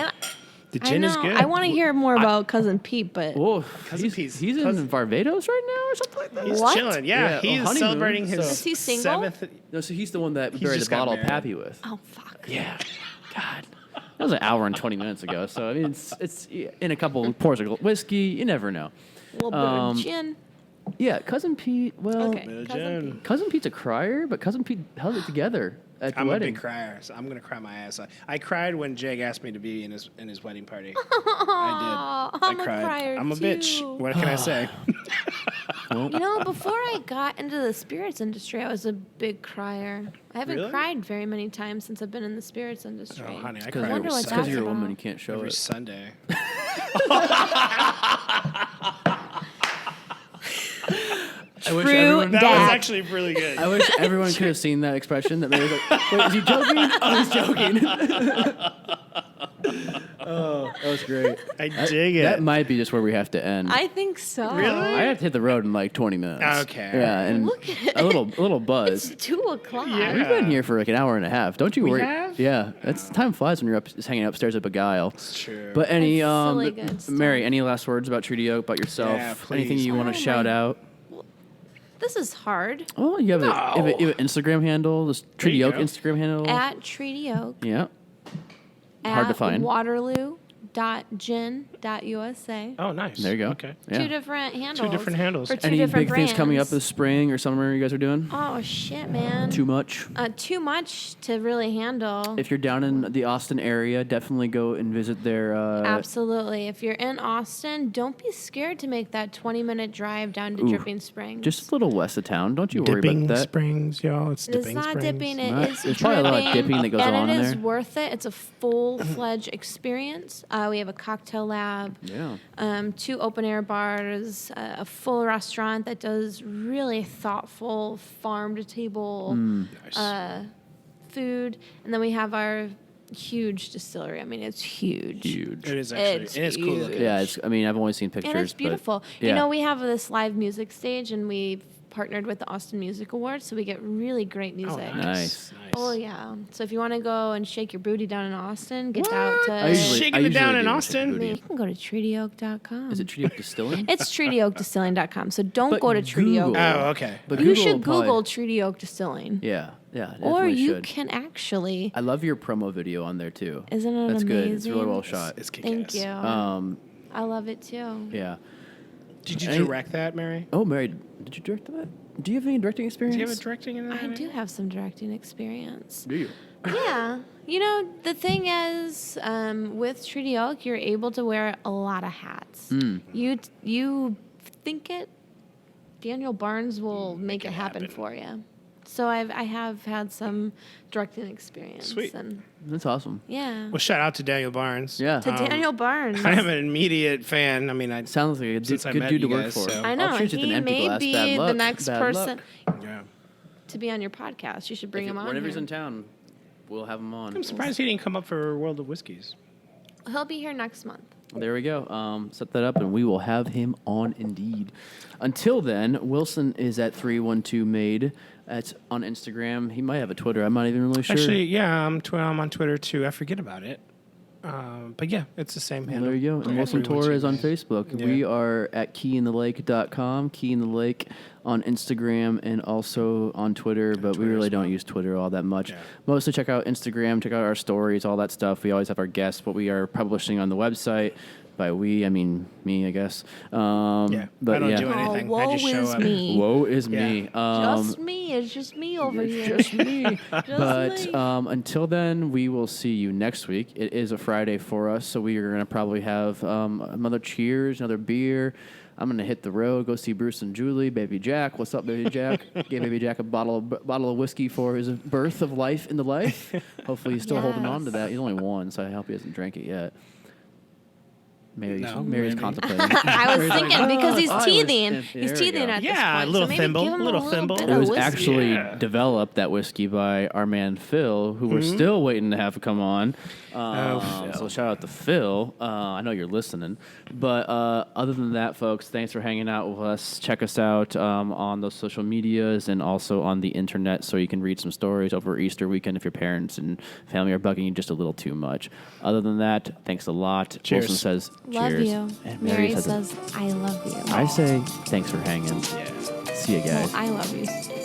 The I gin know. is good. I want to hear more about Cousin Pete, but Whoa, Cousin he's Pete's- in cousin- Barbados right now or something like that. He's What? chilling. Yeah, Yeah, he's honeymoon, celebrating so- his Is he single? 7th. No, so he's the one that He's buried the just got bottle of married. Pappy with. oh fuck. Yeah. God. That was an hour and 20 minutes ago. So, I mean, it's in a couple pours of whiskey. You never know. A little bit of gin. Yeah, Cousin Pete, well, Okay. The Cousin gin. Cousin Pete's a crier, but Cousin Pete held it together at the I'm a wedding. big crier, so I'm gonna cry my ass off. I cried when Jake asked me to be in his wedding party. Aw, I did. I'm I a cried. crier I'm a too. bitch. What can I say? You know, before I got into the spirits industry, I was a big crier. I haven't Really? cried very many times since I've been in the spirits industry. Oh, honey, I Because cry wonder every what because that's you're a woman, about. you can't show every it. Sunday. wish true everyone- That was dad. actually really good. I wish everyone could have seen that expression. That Mary's like, wait, is he joking? Oh, he's joking. Oh, that was great. I dig it. That might be just where we have to end. I think so. Really? I have to hit the road in like 20 minutes. Okay. Yeah, and Look at a little buzz. It's 2:00. Yeah. We've been here for like an hour and a half. Don't you We worry. have? Yeah, that's time flies when you're up just hanging upstairs at Beguile. It's true. But any That's silly good stuff. Mary, any last words about Treaty Oak, about yourself? Yeah, Anything please. you want Oh, to shout my- out? This is hard. Oh, you have, No. you have an Instagram handle, this Treaty you Oak go. Instagram handle. At Treaty Oak. Yeah. Hard to at find. Waterloo.gin.usa. oh, nice. There you go. Okay. Yeah. Two different handles. different handles. For two Any different big things coming up brands. this spring or summer you guys are doing? Oh shit, man. Too much? Too much to really handle. If you're down in the Austin area, definitely go and visit their. Absolutely. If you're in Austin, don't be scared to make that 20-minute drive down to Ooh, Dripping Springs. Just a little west of town. Don't you worry Dipping about that. Springs, y'all. It's It's Dipping not Springs. dipping. It Right. is There's probably a lot of dipping that goes and on in it is there. worth it. It's a full-fledged experience. We have a cocktail lab, Yeah. 2 open-air bars, a full restaurant that does really thoughtful farm-to-table Nice. food, and then we have our huge distillery. I mean, it's huge. Huge. It is actually. It's It is cool huge. looking. Yeah, I've only seen pictures. And it's but- beautiful. yeah. You know, we have this live music stage, and we've partnered with the Austin Music Awards, so we get really great Oh, music. Nice. Oh yeah. So if you want to go and shake your booty down in Austin, get out to. I usually- Shaking it down do in shake Austin? booty. You can go to treatyoak.com. Is it Treaty Oak Distilling? It's treatyoakdistilling.com. So don't But go to Treaty Oak. Google. Oh, okay. But You should will probably- Google Treaty Oak Distilling. Yeah, Or definitely you should. can actually. I love your promo video on there too. Isn't it That's amazing? good. It's really well shot. It's kick-ass. Thank you. Um, I love it too. yeah. Did you Any- direct that, Mary? Oh, Mary, did you direct that? Do you have any directing experience? Do you have a directing in that? I do have some directing experience. Do you? Yeah. You know, the thing is, with Treaty Oak, you're able to wear a lot of hats. Mm. You think it, Daniel Barnes will make it happen for you. So I have had some directing experience. Sweet. And That's awesome. yeah. Well, shout out to Daniel Barnes. Yeah. To Daniel Barnes. I am an immediate fan. I mean, I Sounds like a Since I good met dude to you work guys, for. so- I know. I'll treat you with He an empty may glass. be Bad luck. the next Bad person luck. yeah. to be on your podcast. You should bring him on. Whenever he's here. in town, we'll have him on. I'm surprised he didn't come up for World of Whiskeys. He'll be here next month. There we go. Set that up, and we will have him on indeed. Until then, Wilson is at 312 Made. That's on Instagram. He might have a Twitter. I'm not even really sure. Actually, yeah, I'm on Twitter too. I forget about it. But yeah, it's the same Well, handle. there you go. And Yeah, Wilson 312 Torres on Made. Facebook. Yeah. We are at keyinthelake.com, Key in the Lake on Instagram, and also on Twitter, but we Twitter really as don't well. use Twitter all that much. Yeah. Mostly check out Instagram, check out our stories, all that stuff. We always have our guests, what we are publishing on the website. By we, I mean me, I guess. Yeah, but I don't yeah. do anything. Oh, I woe just show is up. me. Woe is Yeah. me. Just me. It's just me over here. Just me. Just But me. until then, we will see you next week. It is a Friday for us, so we are going to probably have another cheers, another beer. I'm going to hit the road, go see Bruce and Julie, Baby Jack. What's up, Baby Jack? Gave Baby Jack a bottle of whiskey for his birth of life into life. Hopefully he's still holding on to that. He's only one, so I hope he hasn't drank it yet. Mary's No, Mary's maybe. contemplating. I was thinking because he's I was- teething. there He's we teething go. at this Yeah, point. a little so maybe thimble, give him little a little thimble. bit It of was whiskey. actually Yeah. developed, that whiskey, by our man Phil, who we're still waiting to have come on. Phil. So shout out to Phil. I know you're listening. But other than that, folks, thanks for hanging out with us. Check us out on those social medias and also on the internet so you can read some stories over Easter weekend if your parents and family are bugging you just a little too much. Other than that, thanks a lot. Cheers. Wilson says Love cheers. you. And Mary says, says, I love you. I say thanks for hanging. Yeah. See you guys. Well, I love you.